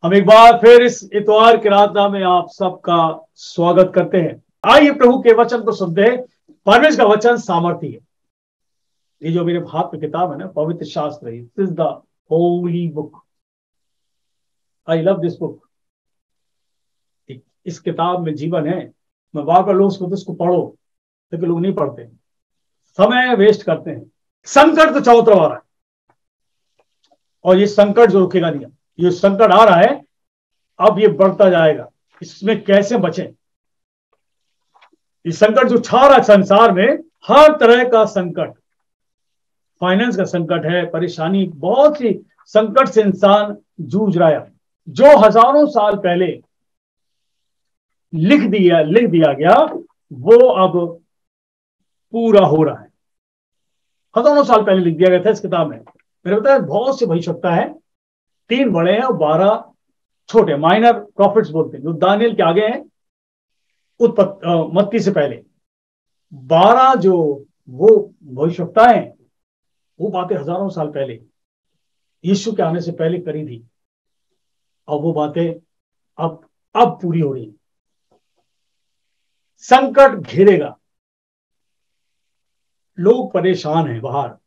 हम एक बार फिर इस इतवार की रात में आप सबका स्वागत करते हैं। आइए प्रभु के वचन को सुनते हैं। परमेश्वर का वचन सामर्थ्य है। ये जो मेरे हाथ में किताब है ना, पवित्र शास्त्र, this is the Holi book. I love this book. इस किताब में जीवन है। मैं बार बार लोग उसको पढ़ो, लेकिन लोग नहीं पढ़ते, समय वेस्ट करते हैं। संकट तो चारों तरफ आ रहा है और ये संकट जो रुकेगा नहीं। ये संकट आ रहा है, अब ये बढ़ता जाएगा। इसमें कैसे बचें? ये संकट जो छा रहा है संसार में, हर तरह का संकट, फाइनेंस का संकट है, परेशानी, बहुत सी संकट से इंसान जूझ रहा है। जो हजारों साल पहले लिख दिया गया, वो अब पूरा हो रहा है। हजारों साल पहले लिख दिया गया था इस किताब में। मेरे बताया बहुत से भविष्यवक्ता है, 3 बड़े हैं और 12 छोटे, माइनर प्रॉफिट्स बोलते हैं, जो दानियल के आगे हैं, मत्ती से पहले। 12 जो वो भविष्यवक्ता हैं, वो बातें हजारों साल पहले यीशु के आने से पहले करी थी, और वो बातें अब पूरी हो रही हैं। संकट घेरेगा, लोग परेशान हैं बाहर,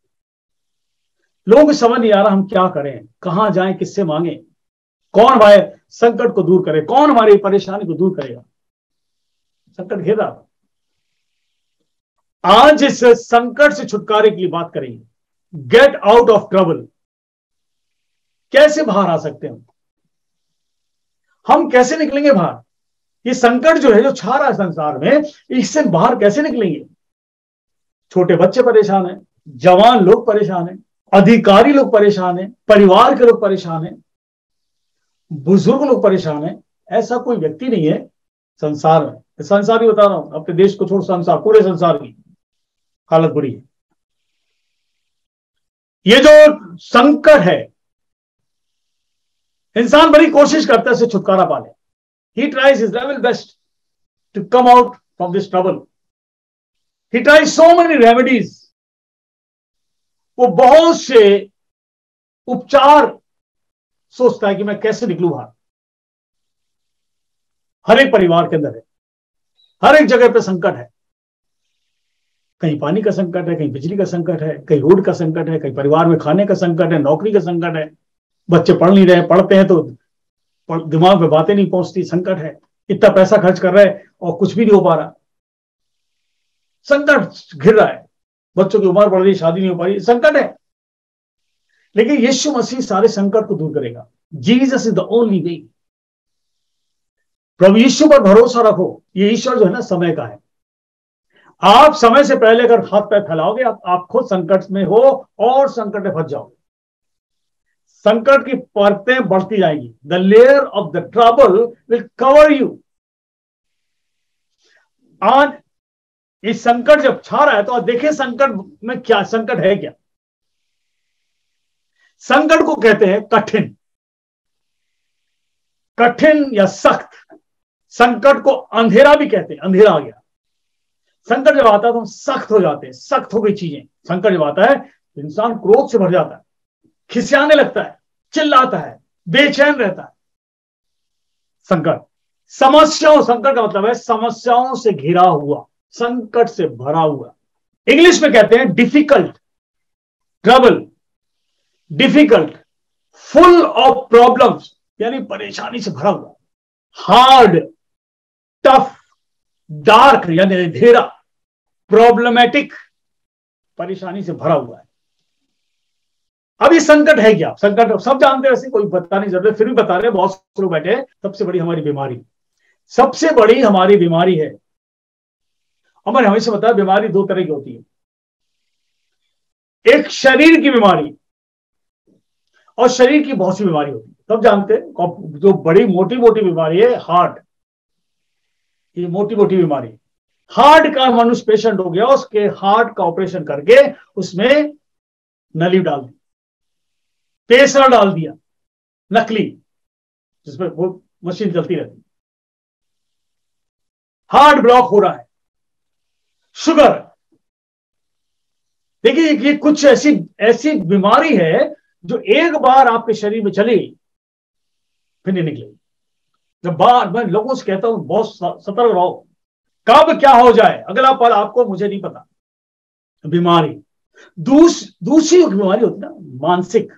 लोगों को समझ नहीं आ रहा हम क्या करें, कहां जाएं, किससे मांगे, कौन हमारे संकट को दूर करे, कौन हमारी परेशानी को दूर करेगा। संकट घेर रहा। आज इस संकट से छुटकारे के लिए बात करेंगे। Gate out of trouble. कैसे बाहर आ सकते हैं हम कैसे निकलेंगे बाहर? ये संकट जो है, जो छा रहा है संसार में, इससे बाहर कैसे निकलेंगे? छोटे बच्चे परेशान हैं, जवान लोग परेशान हैं, अधिकारी लोग परेशान हैं, परिवार के लोग परेशान हैं, बुजुर्ग लोग परेशान हैं। ऐसा कोई व्यक्ति नहीं है संसार में, संसार ही बता रहा हूं, अपने देश को छोड़ संसार, पूरे संसार की हालत बुरी है। ये जो संकट है, इंसान बड़ी कोशिश करता है इससे छुटकारा पाले। He tries his level best to come out from this trouble. He tries so many remedies. वो बहुत से उपचार सोचता है कि मैं कैसे निकलूं बाहर। हर एक परिवार के अंदर है, हर एक जगह पे संकट है। कहीं पानी का संकट है, कहीं बिजली का संकट है, कहीं रोड का संकट है, कहीं परिवार में खाने का संकट है, नौकरी का संकट है, बच्चे पढ़ नहीं रहे, पढ़ते हैं तो दिमाग में बातें नहीं पहुंचती, संकट है। इतना पैसा खर्च कर रहे हैं और कुछ भी नहीं हो पा रहा, संकट घिर रहा है। बच्चों की उम्र बढ़ रही, शादी नहीं हो पा रही, संकट है। लेकिन यीशु मसीह सारे संकट को दूर करेगा। Jesus is the only way. प्रभु यीशु पर भरोसा रखो। ये ईश्वर जो है ना, समय का है। आप समय से पहले अगर हाथ पैर फैलाओगे, आप खुद संकट में हो और संकट में फंस जाओगे। संकट की परतें बढ़ती जाएंगी। The layer of the trouble will cover you. आज इस संकट जब छा रहा है, तो आप देखिए संकट में क्या संकट है। क्या संकट को कहते हैं? कठिन, कठिन या सख्त। संकट को अंधेरा भी कहते हैं। अंधेरा आ गया। संकट जब आता है तो हम सख्त हो जाते हैं, सख्त हो गई चीजें। संकट जब आता है तो इंसान क्रोध से भर जाता है, खिसियाने लगता है, चिल्लाता है, बेचैन रहता है। संकट समस्याओं, संकट का मतलब है समस्याओं से घिरा हुआ, संकट से भरा हुआ। इंग्लिश में कहते हैं difficult, trouble, difficult, full of problems, यानी परेशानी से भरा हुआ। हार्ड, टफ, डार्क यानी अंधेरा, प्रॉब्लमेटिक, परेशानी से भरा हुआ है। अब ये संकट है क्या? संकट सब जानते हैं, वैसे कोई बताने की जरूरत, फिर भी बता रहे हैं, बहुत से लोग बैठे हैं। सबसे बड़ी हमारी बीमारी, सबसे बड़ी हमारी बीमारी है। हमें हमेशा बताया बीमारी 2 तरह की होती है। एक शरीर की बीमारी और शरीर की बहुत सी बीमारी होती है। सब जानते हैं जो बड़ी मोटी मोटी बीमारी है, हार्ट, ये मोटी मोटी बीमारी। हार्ट का मनुष्य पेशेंट हो गया, उसके हार्ट का ऑपरेशन करके उसमें नली डाल दी, पेसर डाल दिया नकली, जिसमें वो मशीन चलती रहती। हार्ट ब्लॉक हो रहा है, शुगर। देखिए ये कुछ ऐसी बीमारी है जो एक बार आपके शरीर में चली फिर नहीं निकलेगी। जब बार मैं लोगों से कहता हूं बहुत सतर्क रहो, कब क्या हो जाए अगला पल आपको मुझे नहीं पता। बीमारी दूसरी बीमारी होती है ना मानसिक,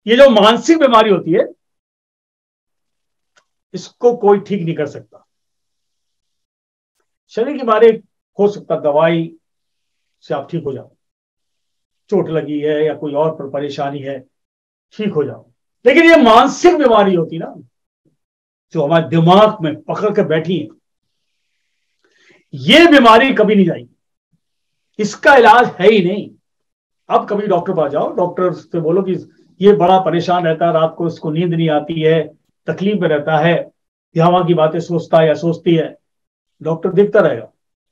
ये जो मानसिक बीमारी होती है इसको कोई ठीक नहीं कर सकता। शरीर की बीमारी हो सकता दवाई से आप ठीक हो जाओ, चोट लगी है या कोई और परेशानी है ठीक हो जाओ, लेकिन ये मानसिक बीमारी होती ना जो हमारे दिमाग में पकड़ के बैठी है, ये बीमारी कभी नहीं जाएगी, इसका इलाज है ही नहीं। अब कभी डॉक्टर पास जाओ, डॉक्टर से बोलो कि ये बड़ा परेशान रहता है, रात को इसको नींद नहीं आती है, तकलीफ में रहता है, यहाँ वहां की बातें सोचता है या सोचती है, डॉक्टर देखता रहेगा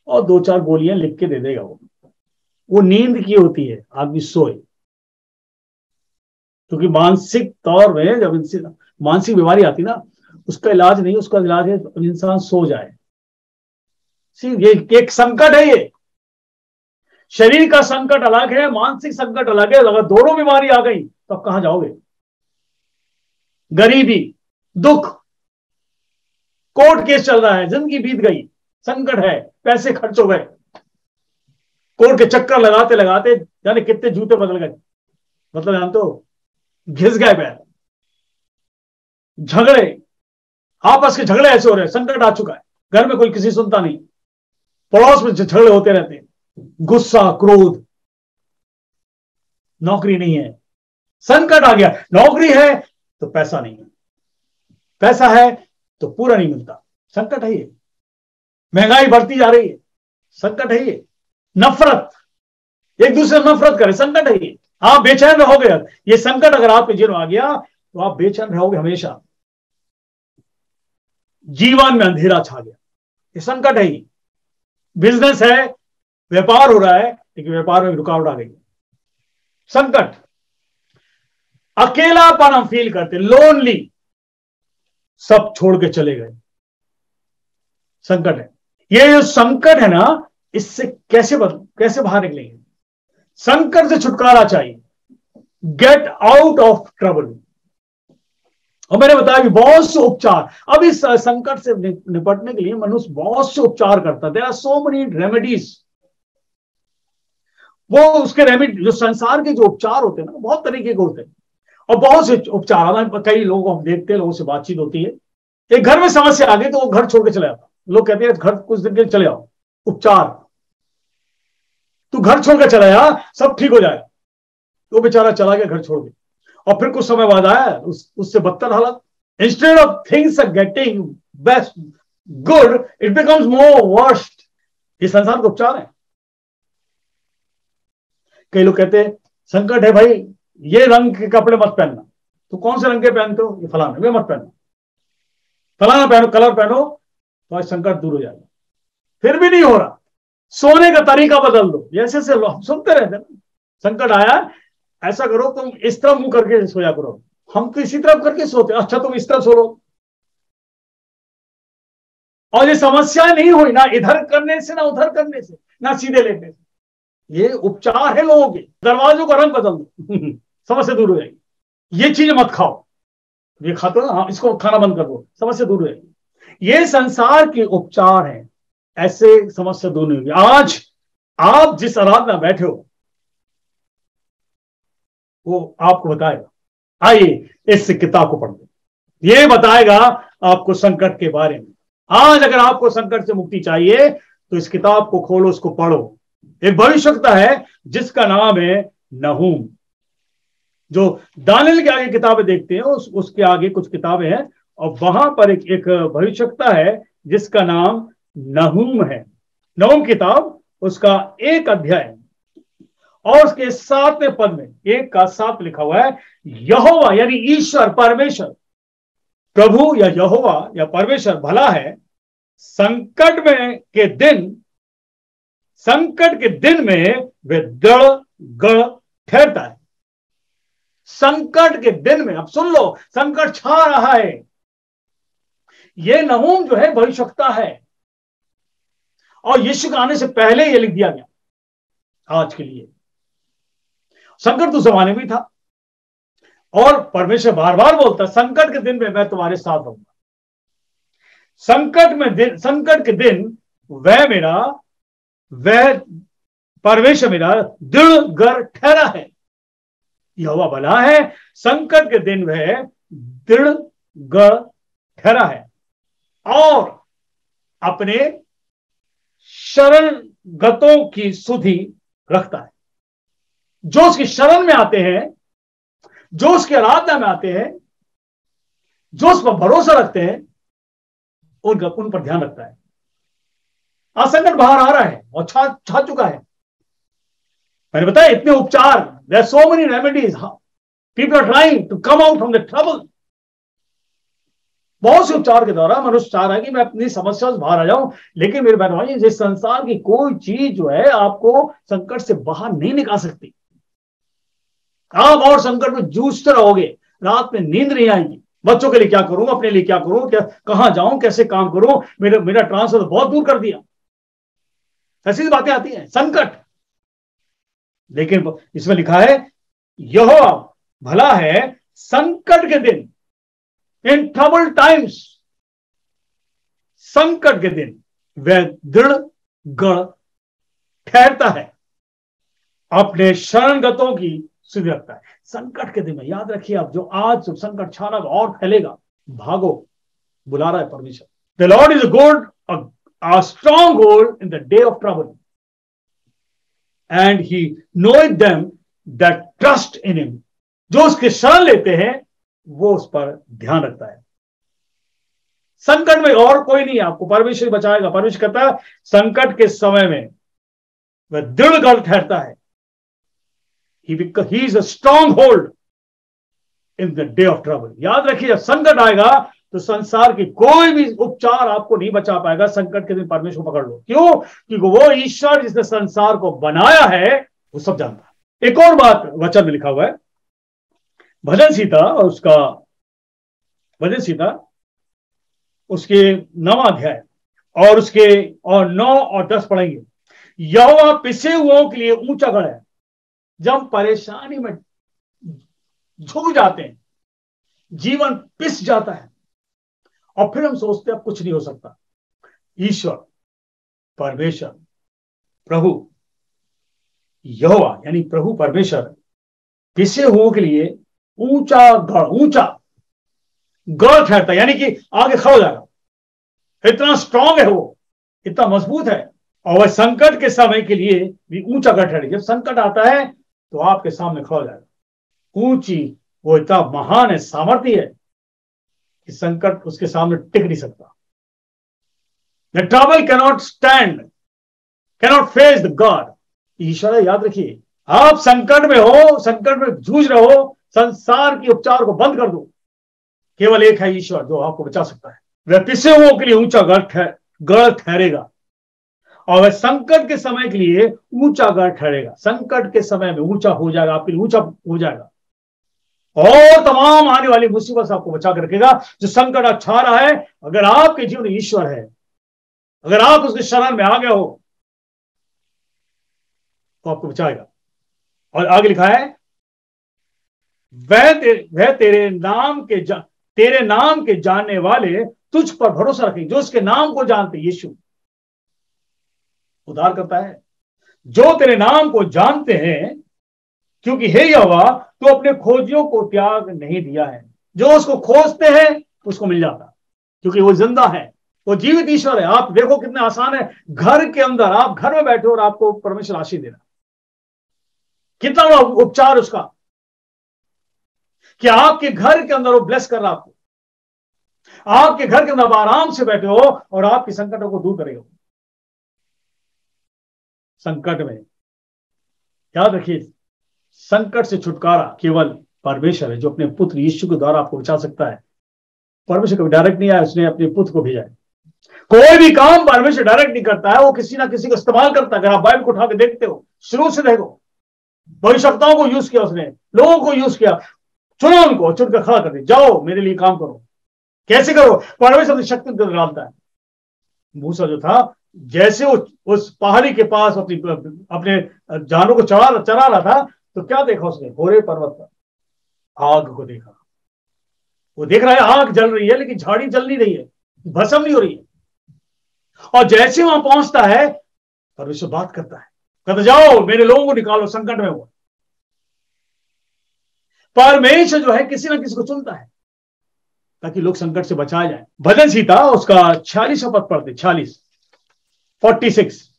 और 2-4 गोलियां लिख के दे देगा। वो नींद की होती है, आदमी सोए। क्योंकि मानसिक तौर में जब इनसे मानसिक बीमारी आती ना, उसका इलाज नहीं, उसका इलाज है इंसान सो जाए। ये एक संकट है, ये शरीर का संकट अलग है, मानसिक संकट अलग है। अगर दोनों बीमारी आ गई तो आप कहां जाओगे? गरीबी, दुख, कोर्ट केस चल रहा है, जिंदगी बीत गई, संकट है, पैसे खर्च हो गए, कोर्ट के चक्कर लगाते लगाते जाने कितने जूते बदल गए, मतलब जानते हो, घिस गए पैर। झगड़े, आपस के झगड़े ऐसे हो रहे हैं, संकट आ चुका है, घर में कोई किसी सुनता नहीं, पड़ोस में झगड़े होते रहते हैं, गुस्सा, क्रोध, नौकरी नहीं है, संकट आ गया। नौकरी है तो पैसा नहीं है, पैसा है तो पूरा नहीं मिलता, संकट है ये। महंगाई बढ़ती जा रही है, संकट है ये। नफरत, एक दूसरे से नफरत करे, संकट है ये। आप बेचैन रहोगे, ये संकट अगर आपके जीवन में आ गया तो आप बेचैन रहोगे हमेशा, जीवन में अंधेरा छा गया, ये संकट है ये। बिजनेस है, व्यापार हो रहा है, लेकिन व्यापार में रुकावट आ गई, संकट। अकेलापन हम फील करते, लोनली, सब छोड़ के चले गए, संकट है ये। जो संकट है ना, इससे कैसे बाहर निकलेंगे? संकट से छुटकारा चाहिए, गेट आउट ऑफ ट्रबल। और मैंने बताया कि बहुत से उपचार, अब इस संकट से निपटने के लिए मनुष्य बहुत से उपचार करता है। There are so many remedies. वो उसके रेमेडी, जो संसार के जो उपचार होते हैं ना, बहुत तरीके के होते हैं, और बहुत से उपचार, कई लोगों को हम देखते हैं, लोगों से बातचीत होती है, एक घर में समस्या आ गई तो वो घर छोड़ के चले जाता, लोग कहते हैं घर कुछ दिन के चले जाओ, उपचार, तू घर छोड़ के चला जा, सब ठीक हो जाएगा। तो बेचारा चला गया घर छोड़ के, और फिर कुछ समय बाद आया उससे बदतर हालत। Instead of things are getting best good, it becomes more worst. ये संसार का उपचार है। कई लोग कहते हैं संकट है भाई, ये रंग के कपड़े मत पहनना। तो कौन से रंग के पहनते हो? ये फलाना, वे मत पहनना, फलाना पहनो, कलर पहनो, तो आज संकट दूर हो जाएगा। फिर भी नहीं हो रहा, सोने का तरीका बदल दो। ऐसे से सुनते रहते ना, संकट आया, ऐसा करो तुम इस तरफ मुंह करके सोया करो, हम तो इसी तरफ करके सोते, अच्छा तुम इस तरफ सो लो। और ये समस्या नहीं हुई ना इधर करने से, ना उधर करने से, ना सीधे लेने से, ये उपचार है लोगों के। दरवाजों का रंग बदल दो समस्या दूर हो जाएगी। ये चीज मत खाओ, ये खाते हो ना, हाँ, इसको खाना बंद कर दो, समस्या दूर हो जाएगी। ये संसार के उपचार हैं, ऐसे समस्या दूर नहीं होगी। आज आप जिस आराधना में बैठे हो वो आपको बताएगा। आइए इस किताब को पढ़ते, ये बताएगा आपको संकट के बारे में। आज अगर आपको संकट से मुक्ति चाहिए तो इस किताब को खोलो, उसको पढ़ो। एक भविष्यवक्ता है जिसका नाम है नहूम। जो दानियल के आगे किताबें देखते हैं उसके आगे कुछ किताबें हैं, और वहां पर एक भविष्यवक्ता है जिसका नाम नहूम है। नहूम किताब, उसका 1 अध्याय और उसके 7वें पद में 1 का 7 लिखा हुआ है, यहोवा यानी ईश्वर, परमेश्वर, प्रभु या यहोवा या परमेश्वर भला है, संकट के दिन में वे दृढ़ गढ़ ठहरता है। संकट के दिन में, अब सुन लो, संकट छा रहा है। ये नहूम जो है भविष्यवक्ता है, और यीशु के आने से पहले ये लिख दिया गया आज के लिए। संकट तो जमाने में था, और परमेश्वर बार बार बोलता, संकट के दिन में मैं तुम्हारे साथ रहूंगा। संकट के दिन वह परमेश्वर मेरा दृढ़ गढ़ ठहरा है। यहोवा भला है, संकट के दिन वह दृढ़ गढ़ ठहरा है और अपने शरणगतों की सुधि रखता है। जो उसकी शरण में आते हैं, जो उसकी आराधना में आते हैं, जो उस पर भरोसा रखते हैं, उन पर ध्यान रखता है। आज संकट बाहर आ रहा है और छा चुका है। मैंने बताया इतने उपचार, there are so many remedies, people are trying to come out from the trouble। बहुत से उपचार के द्वारा मनुष्य चाह रहा है कि मैं अपनी समस्या से बाहर आ जाऊं, लेकिन मेरे बहन भाई, इस संसार की कोई चीज जो है आपको संकट से बाहर नहीं निकाल सकती। आप और संकट में जूझते रहोगे, रात में नींद नहीं आएगी। बच्चों के लिए क्या करूं, अपने लिए क्या करूं, कहां जाऊं, कैसे काम करूं, मेरा ट्रांसफर तो बहुत दूर कर दिया, ऐसी बातें आती हैं, संकट। लेकिन इसमें लिखा है यहोवा भला है संकट के दिन, इन ट्रबल टाइम्स, संकट के दिन वह दृढ़ गढ़ ठहरता है, अपने शरणगतों की सुधि रखता है। संकट के दिन में याद रखिए, आप जो आज संकट छा रहा और फैलेगा, भागो, बुला रहा है परमेश्वर। The Lord is a good, a stronghold in the day of trouble, and he knoweth them that trust in him। जो उसके शरण लेते हैं वो उस पर ध्यान रखता है। संकट में और कोई नहीं है, आपको परमेश्वर बचाएगा। परमेश्वर कहता है संकट के समय में वह दृढ़ गढ़ ठहरता है। he is a stronghold in the day of trouble। याद रखिए, जब संकट आएगा तो संसार की कोई भी उपचार आपको नहीं बचा पाएगा। संकट के दिन परमेश्वर को पकड़ लो। क्यों? क्योंकि वो ईश्वर जिसने संसार को बनाया है वो सब जानता है। एक और बात वचन में लिखा हुआ है, भजन सीता उसके 9वां अध्याय और उसके 9 और 10 पढ़ेंगे। यहोवा पिसे हुओं के लिए ऊंचा गढ़ है। जब परेशानी में झुक जाते हैं, जीवन पिस जाता है और फिर हम सोचते हैं अब कुछ नहीं हो सकता, ईश्वर, परमेश्वर, प्रभु यहोवा यानी प्रभु परमेश्वर पिसे हुओं के लिए ऊंचा गढ़ ठहरता है, यानी कि आगे खड़ा हो जाएगा। इतना स्ट्रांग है वो, इतना मजबूत है, और वह संकट के समय के लिए भी ऊंचा गढ़ ठहरेगा। जब संकट आता है तो आपके सामने खड़ा हो जाएगा। ऊंची, वो इतना महान है, सामर्थ्य है कि संकट उसके सामने टिक नहीं सकता। The trouble cannot face the God। ईश्वर है, याद रखिए। आप संकट में हो, संकट में जूझ रहे हो, संसार के उपचार को बंद कर दो। केवल एक है ईश्वर जो आपको बचा सकता है। वह पिसे हुओं के लिए ऊंचा गढ़ ठहरेगा और वह संकट के समय के लिए ऊंचा गढ़ ठहरेगा। संकट के समय में ऊंचा हो जाएगा, आपके लिए ऊंचा हो जाएगा और तमाम आने वाली मुसीबत से आपको बचा कर रखेगा। जो संकट अच्छा रहा है, अगर आपके जीवन में ईश्वर है, अगर आप उसके शरण में आ गए हो तो आपको बचाएगा। और आगे लिखा है वह तेरे नाम के जानने वाले तुझ पर भरोसा रखेंगे। जो उसके नाम को जानते, यीशु उद्धार करता है, जो तेरे नाम को जानते हैं, क्योंकि हे यहोवा तो अपने खोजियों को त्याग नहीं दिया है। जो उसको खोजते हैं उसको मिल जाता, क्योंकि वो जिंदा है, वो जीवित ईश्वर है। आप देखो कितने आसान है, घर के अंदर आप घर में बैठे और आपको परमेश्वर आशीष दे रहा। कितना बड़ा उपचार उसका कि आपके घर के अंदर वो ब्लेस कर रहा आपको। आपके घर के अंदर आप आराम से बैठे हो और आपके संकटों को दूर करेगा। संकट में याद रखिए, संकट से छुटकारा केवल परमेश्वर है, जो अपने पुत्र यीशु के द्वारा आपको बचा सकता है। परमेश्वर कभी डायरेक्ट नहीं आया, उसने अपने पुत्र को भेजा है। कोई भी काम परमेश्वर डायरेक्ट नहीं करता है, वो किसी ना किसी को इस्तेमाल करता है। अगर आप बाइबल को उठा के देखते हो, शुरू से देखो, भविष्यवक्ताओं को यूज किया उसने, लोगों को यूज किया, चुनो उनको, चुनकर खड़ा कर दिया, जाओ मेरे लिए काम करो। कैसे करो? परमेश्वर अपनी शक्ति को डालता है। मूसा जो था, जैसे वो उस पहाड़ी के पास अपने जानों को चरा रहा था, तो क्या देखा उसने? होरे पर्वत पर आग को देखा। वो देख रहा है आग जल रही है, लेकिन झाड़ी जल नहीं रही है, भस्म नहीं हो रही है। और जैसे वहां पहुंचता है, परमेश्वर बात करता है, कहता जाओ मेरे लोगों को निकालो, संकट में हो। परमेश्वर जो है किसी ना किसी को चुनता है ताकि लोग संकट से बचाए जाए। भजन सीता उसका 46 पद पढ़ते, 46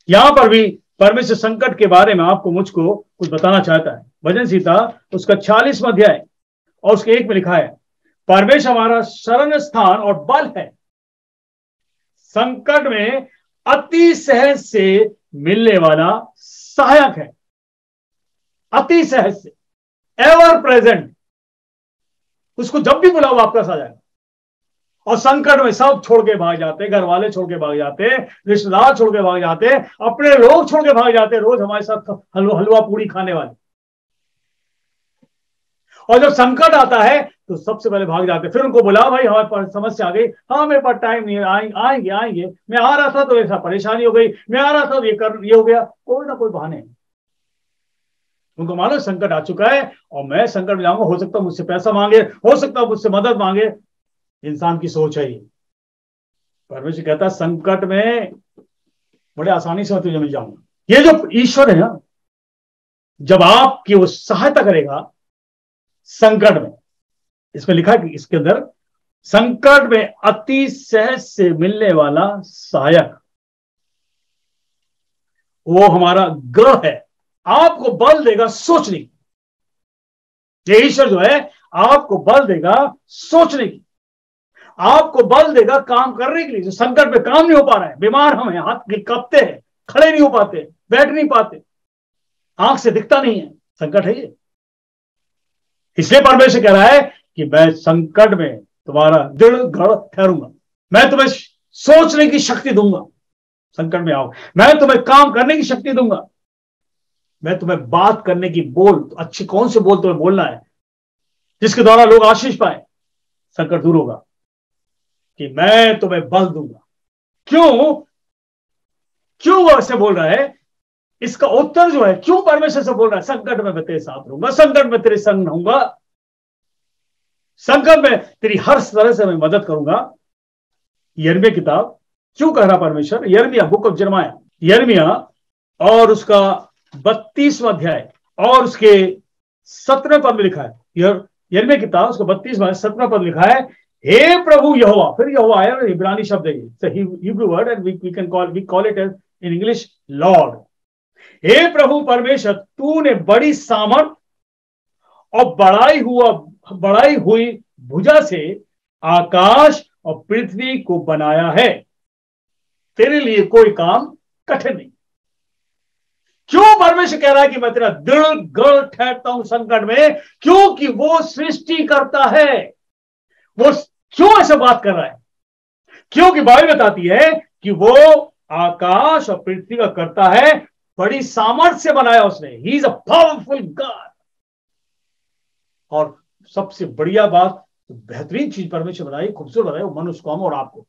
यहां पर भी परमेश्वर संकट के बारे में आपको मुझको कुछ बताना चाहता है। भजन सीता उसका 46वां अध्याय और उसके 1 में लिखा है, परमेश्वर हमारा शरण स्थान और बल है, संकट में अति सहज से मिलने वाला सहायक है। अति सहज से, एवर प्रेजेंट, उसको जब भी बुलाओ वापस आ जाएगा। और संकट में सब छोड़ के भाग जाते, घर वाले छोड़ के भाग जाते, रिश्तेदार छोड़ के भाग जाते, अपने लोग छोड़ के भाग जाते, रोज हमारे साथ हलवा पूरी खाने वाले। और जब संकट आता है तो सबसे पहले भाग जाते। फिर उनको बुला, भाई हमारे पास समस्या आ गई, हाँ मेरे पास टाइम नहीं है, आएंगे आएंगे, मैं आ रहा था तो ऐसा परेशानी हो गई, मैं आ रहा था तो ये हो गया, कोई ना कोई बहाने। उनको मालूम संकट आ चुका है और मैं संकट में जाऊंगा, हो सकता है मुझसे पैसा मांगे, हो सकता है मुझसे मदद मांगे। इंसान की सोच है ये। परमेश्वर कहता है संकट में बड़े आसानी से मैं तुझे मिल जाऊंगा। ये जो ईश्वर है ना, जब आपकी वो सहायता करेगा संकट में, इसमें लिखा है कि इसके अंदर संकट में अति सहज से मिलने वाला सहायक, वो हमारा ग्रह है, आपको बल देगा सोचने की। ये ईश्वर जो है आपको बल देगा सोचने की, आपको बल देगा काम करने के लिए। जो संकट में काम नहीं हो पा रहा है, बीमार हम हैं, हाथ कांपते हैं, खड़े नहीं हो पाते, बैठ नहीं पाते, आंख से दिखता नहीं है, संकट है ये। इसलिए परमेश्वर कह रहा है कि मैं संकट में तुम्हारा दृढ़ गढ़ ठहरूंगा, मैं तुम्हें सोचने की शक्ति दूंगा। संकट में आओ, मैं तुम्हें काम करने की शक्ति दूंगा, मैं तुम्हें बात करने की, बोल अच्छी कौन से बोल तुम्हें बोलना है जिसके द्वारा लोग आशीष पाए, संकट दूर होगा, कि मैं तुम्हें बल दूंगा। क्यों क्यों वो ऐसे बोल रहा है? इसका उत्तर जो है, क्यों परमेश्वर से बोल रहा है संकट में मैं तेरे साथ रहूंगा, संकट में तेरे संग रहूंगा, संकट में तेरी हर तरह से मैं मदद करूंगा। यिर्मयाह किताब क्यों कह रहा परमेश्वर? यिर्मयाह, बुक ऑफ यिर्मयाह, यिर्मयाह और उसका 32वां अध्याय और उसके 17वें पद में लिखा है। यिर्मयाह किताब उसका 32वां 17वां पद लिखा है, हे प्रभु यहोवा। फिर यहोवा आया, इब्रानी शब्द है, Hebrew word and we call it as in English Lord. हे प्रभु परमेश्वर, तूने बड़ी सामर्थ और बढ़ाई हुई भुजा से आकाश और पृथ्वी को बनाया है, तेरे लिए कोई काम कठिन नहीं। क्यों परमेश्वर कह रहा है कि मैं तेरा दृढ़ गढ़ ठहरता हूं संकट में? क्योंकि वो सृष्टि करता है। वो क्यों ऐसे बात कर रहा है? क्योंकि बाइबल बताती है कि वो आकाश और पृथ्वी का करता है, बड़ी सामर्थ्य से बनाया उसने। He is a powerful God. और सबसे बढ़िया बात, बेहतरीन चीज परमेश्वर बनाई, खूबसूरत बनाई, वो मनुष्य को, हम और आपको,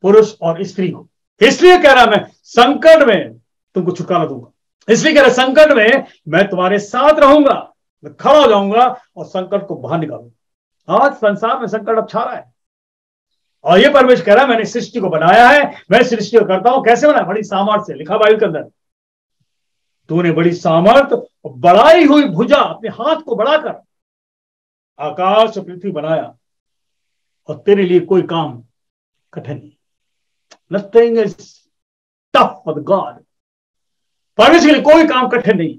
पुरुष और स्त्री को। इसलिए कह रहा मैं संकट में तुमको छुटकारा दूंगा। इसलिए कह रहा संकट में मैं तुम्हारे साथ रहूंगा, मैं खड़ा हो जाऊंगा और संकट को बाहर निकालूंगा। आज संसार में संकट अब छा रहा है और ये परमेश्वर कह रहा है मैंने सृष्टि को बनाया है, मैं सृष्टि को करता हूं। कैसे बनाया? बड़ी सामर्थ्य से। लिखा बाइबल के अंदर, तूने बड़ी सामर्थ्य और बढ़ाई हुई भुजा, अपने हाथ को बढ़ाकर आकाश और पृथ्वी बनाया, और तेरे लिए कोई काम कठिन नहीं। Nothing is tough for God. परमेश्वर के लिए कोई काम कठिन नहीं।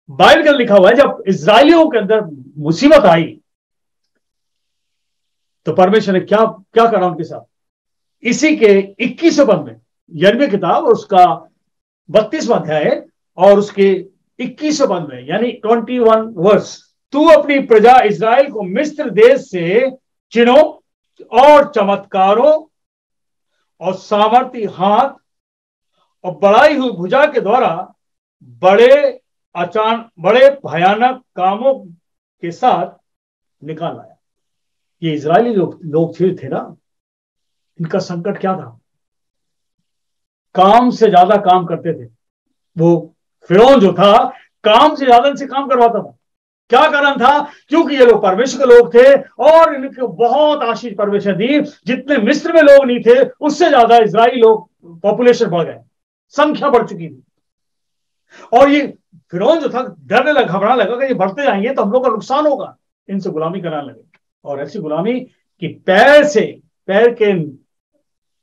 बाइबल के अंदर लिखा हुआ है, जब इस्राएलियों के अंदर मुसीबत आई तो परमेश्वर ने क्या क्या करा उनके साथ। इसी के 21वें पद में, यिर्मयाह किताब उसका 32वां अध्याय और उसके 21वें पद में, यानी 21 वर्स, तू अपनी प्रजा इस्राएल को मिस्र देश से चिन्हों और चमत्कारों और सामर्थी हाथ और बढ़ाई हुई भुजा के द्वारा बड़े भयानक कामों के साथ निकाल लाया। ये इजरायली लोग थे ना, इनका संकट क्या था? काम से ज्यादा काम करते थे। वो फिरौन जो था काम से ज्यादा इनसे काम करवाता था। क्या कारण था? क्योंकि ये लोग परमेश्वर के लोग थे और इनको बहुत आशीष परमेश्वर दी। जितने मिस्र में लोग नहीं थे उससे ज्यादा इजराइली लोग पॉपुलेशन बढ़ गए, संख्या बढ़ चुकी थी। और ये फिरौन जो था डरने लगा, घबराने लगा कि ये बढ़ते जाएंगे तो हम लोग का नुकसान होगा, इनसे गुलामी कराने लगे। और ऐसी गुलामी कि पैर के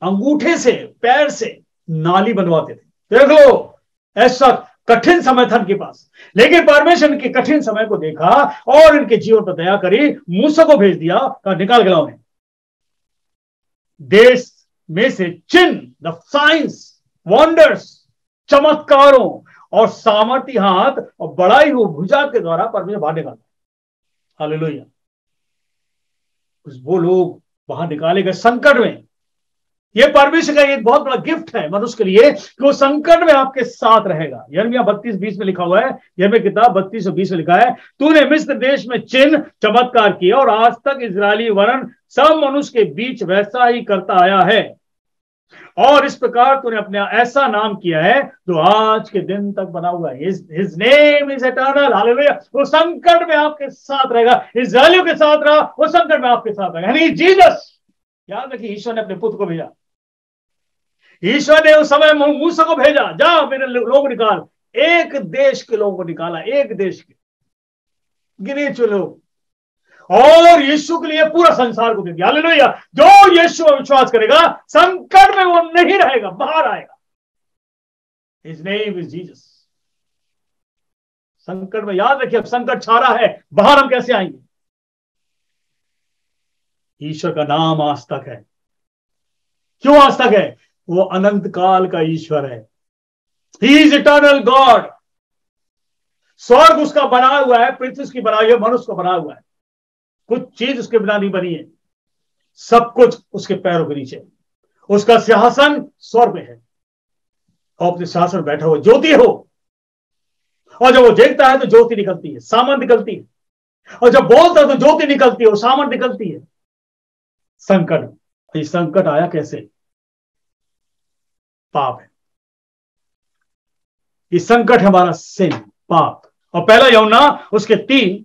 अंगूठे से, पैर से नाली बनवाते थे। देख लो, ऐसा कठिन समय था इनके पास, लेकिन परमेश्वर इनके कठिन समय को देखा और इनके जीवन पर दया करी, मूसा को भेज दिया, कहा निकाल के लाओ उन्हें देश में से चिन्ह, द साइंस, वंडर्स, चमत्कारों और सामर्थ्य हाथ और बढ़ाई हुई भुजा के द्वारा परमेश्वर बाहर निकाला। हालेलुया। वो लोग बाहर निकाले गए संकट में। ये परमेश्वर का एक बहुत बड़ा गिफ्ट है मनुष्य के लिए कि वो संकट में आपके साथ रहेगा। यिर्मयाह 32:20 में लिखा हुआ है, यिर्मयाह किताब 32:20 में लिखा है, तूने मिस्र देश में चिन्ह चमत्कार किया और आज तक इजरायली वर्ण सब मनुष्य के बीच वैसा ही करता आया है, और इस प्रकार तूने अपने ऐसा नाम किया है जो आज के दिन तक बना हुआ है। His name is eternal, hallelujah. वो संकट में आपके साथ रहेगा, इजरायलियों के साथ रहा, वो संकट में आपके साथ रहेगा, यानी जीसस। याद रखिए, ईश्वर ने अपने पुत्र को भेजा। ईश्वर ने उस समय मूसा को भेजा, जा मेरे लोग निकाल। एक देश के लोगों को निकाला, एक देश के गिने चुने लोग, और यीशु के लिए पूरा संसार को दे दिया। हालेलुया। जो यीशु पर विश्वास करेगा संकट में वो नहीं रहेगा, बाहर आएगा। His name is Jesus। संकट में, याद रखिए, अब संकट छा रहा है, बाहर हम कैसे आएंगे? ईश्वर का नाम आज तक है। क्यों आज तक है? वो अनंत काल का ईश्वर है। He is eternal God। स्वर्ग उसका बना हुआ है, पृथ्वी उसकी बनाई है, मनुष्य को बना हुआ है। कुछ चीज उसके बिना नहीं बनी है, सब कुछ उसके पैरों के नीचे। उसका सिंहासन स्वर्ग में है और अपने सिंहासन में बैठा हुआ ज्योति हो, और जब वो देखता है तो ज्योति निकलती है, सामन निकलती है, और जब बोलता है तो ज्योति निकलती है, वो सामन निकलती है। संकट, ये संकट आया कैसे? पाप है। ये संकट हमारा सिन, पाप। और पहला यूहन्ना उसके 3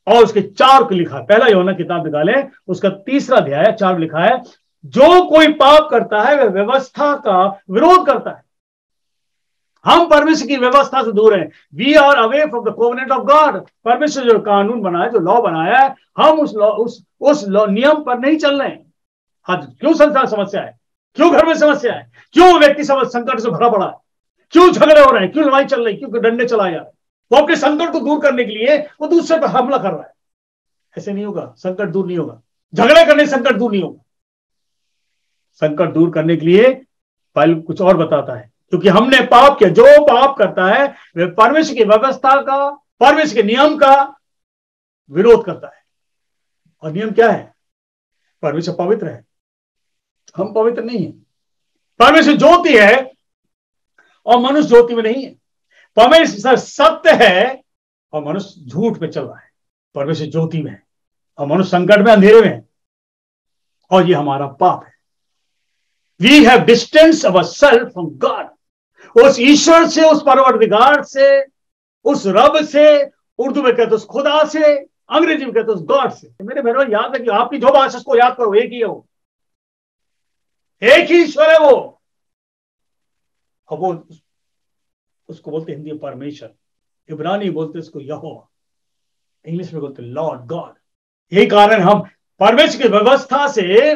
और उसके 4 को लिखा है। पहला यूहन्ना किताब निकाले, उसका 3 अध्याय 4 लिखा है, जो कोई पाप करता है वह व्यवस्था का विरोध करता है। हम परमेश्वर की व्यवस्था से दूर हैं। We are away from the covenant of God. परमेश्वर जो कानून बनाया, जो लॉ बनाया है, हम उस लॉ नियम पर नहीं चल रहे हैं। आज क्यों संसार समस्या है? क्यों घर में समस्या है? क्यों व्यक्ति संकट से भरा पड़ा है? क्यों झगड़े हो रहे हैं? क्यों लड़ाई चल रही? क्यों डंडे चलाए जा रहे हैं? वो अपने संकट को दूर करने के लिए वो दूसरे पर हमला कर रहा है। ऐसे नहीं होगा, संकट दूर नहीं होगा। झगड़े करने संकट दूर नहीं होगा। संकट दूर करने के लिए बाइबल कुछ और बताता है, क्योंकि हमने पाप किया। जो पाप करता है वह परमेश्वर की व्यवस्था का, परमेश्वर के नियम का विरोध करता है। और नियम क्या है? परमेश्वर पवित्र है, हम पवित्र नहीं है। परमेश्वर ज्योति है और मनुष्य ज्योति में नहीं है। परमेश्वर सत्य है और मनुष्य झूठ पे चल रहा है। परमेश्वर ज्योति में है और मनुष्य संकट में, अंधेरे में है, और ये हमारा पाप है। We have distance ourselves from God. उस ईश्वर से, उस परवरदिगार से, उस रब से, उर्दू में कहते उस खुदा से, अंग्रेजी में कहते उस गॉड से। मेरे बहनों, याद रखिए, आपकी जो भाषा को याद करो, एक ही है वो, एक ही ईश्वर है वो। और वो उसको बोलते हिंदी में परमेश्वर, इब्रानी बोलते उसको यहोवा, इंग्लिश में बोलते लॉर्ड गॉड। यही कारण हम परमेश्वर की व्यवस्था से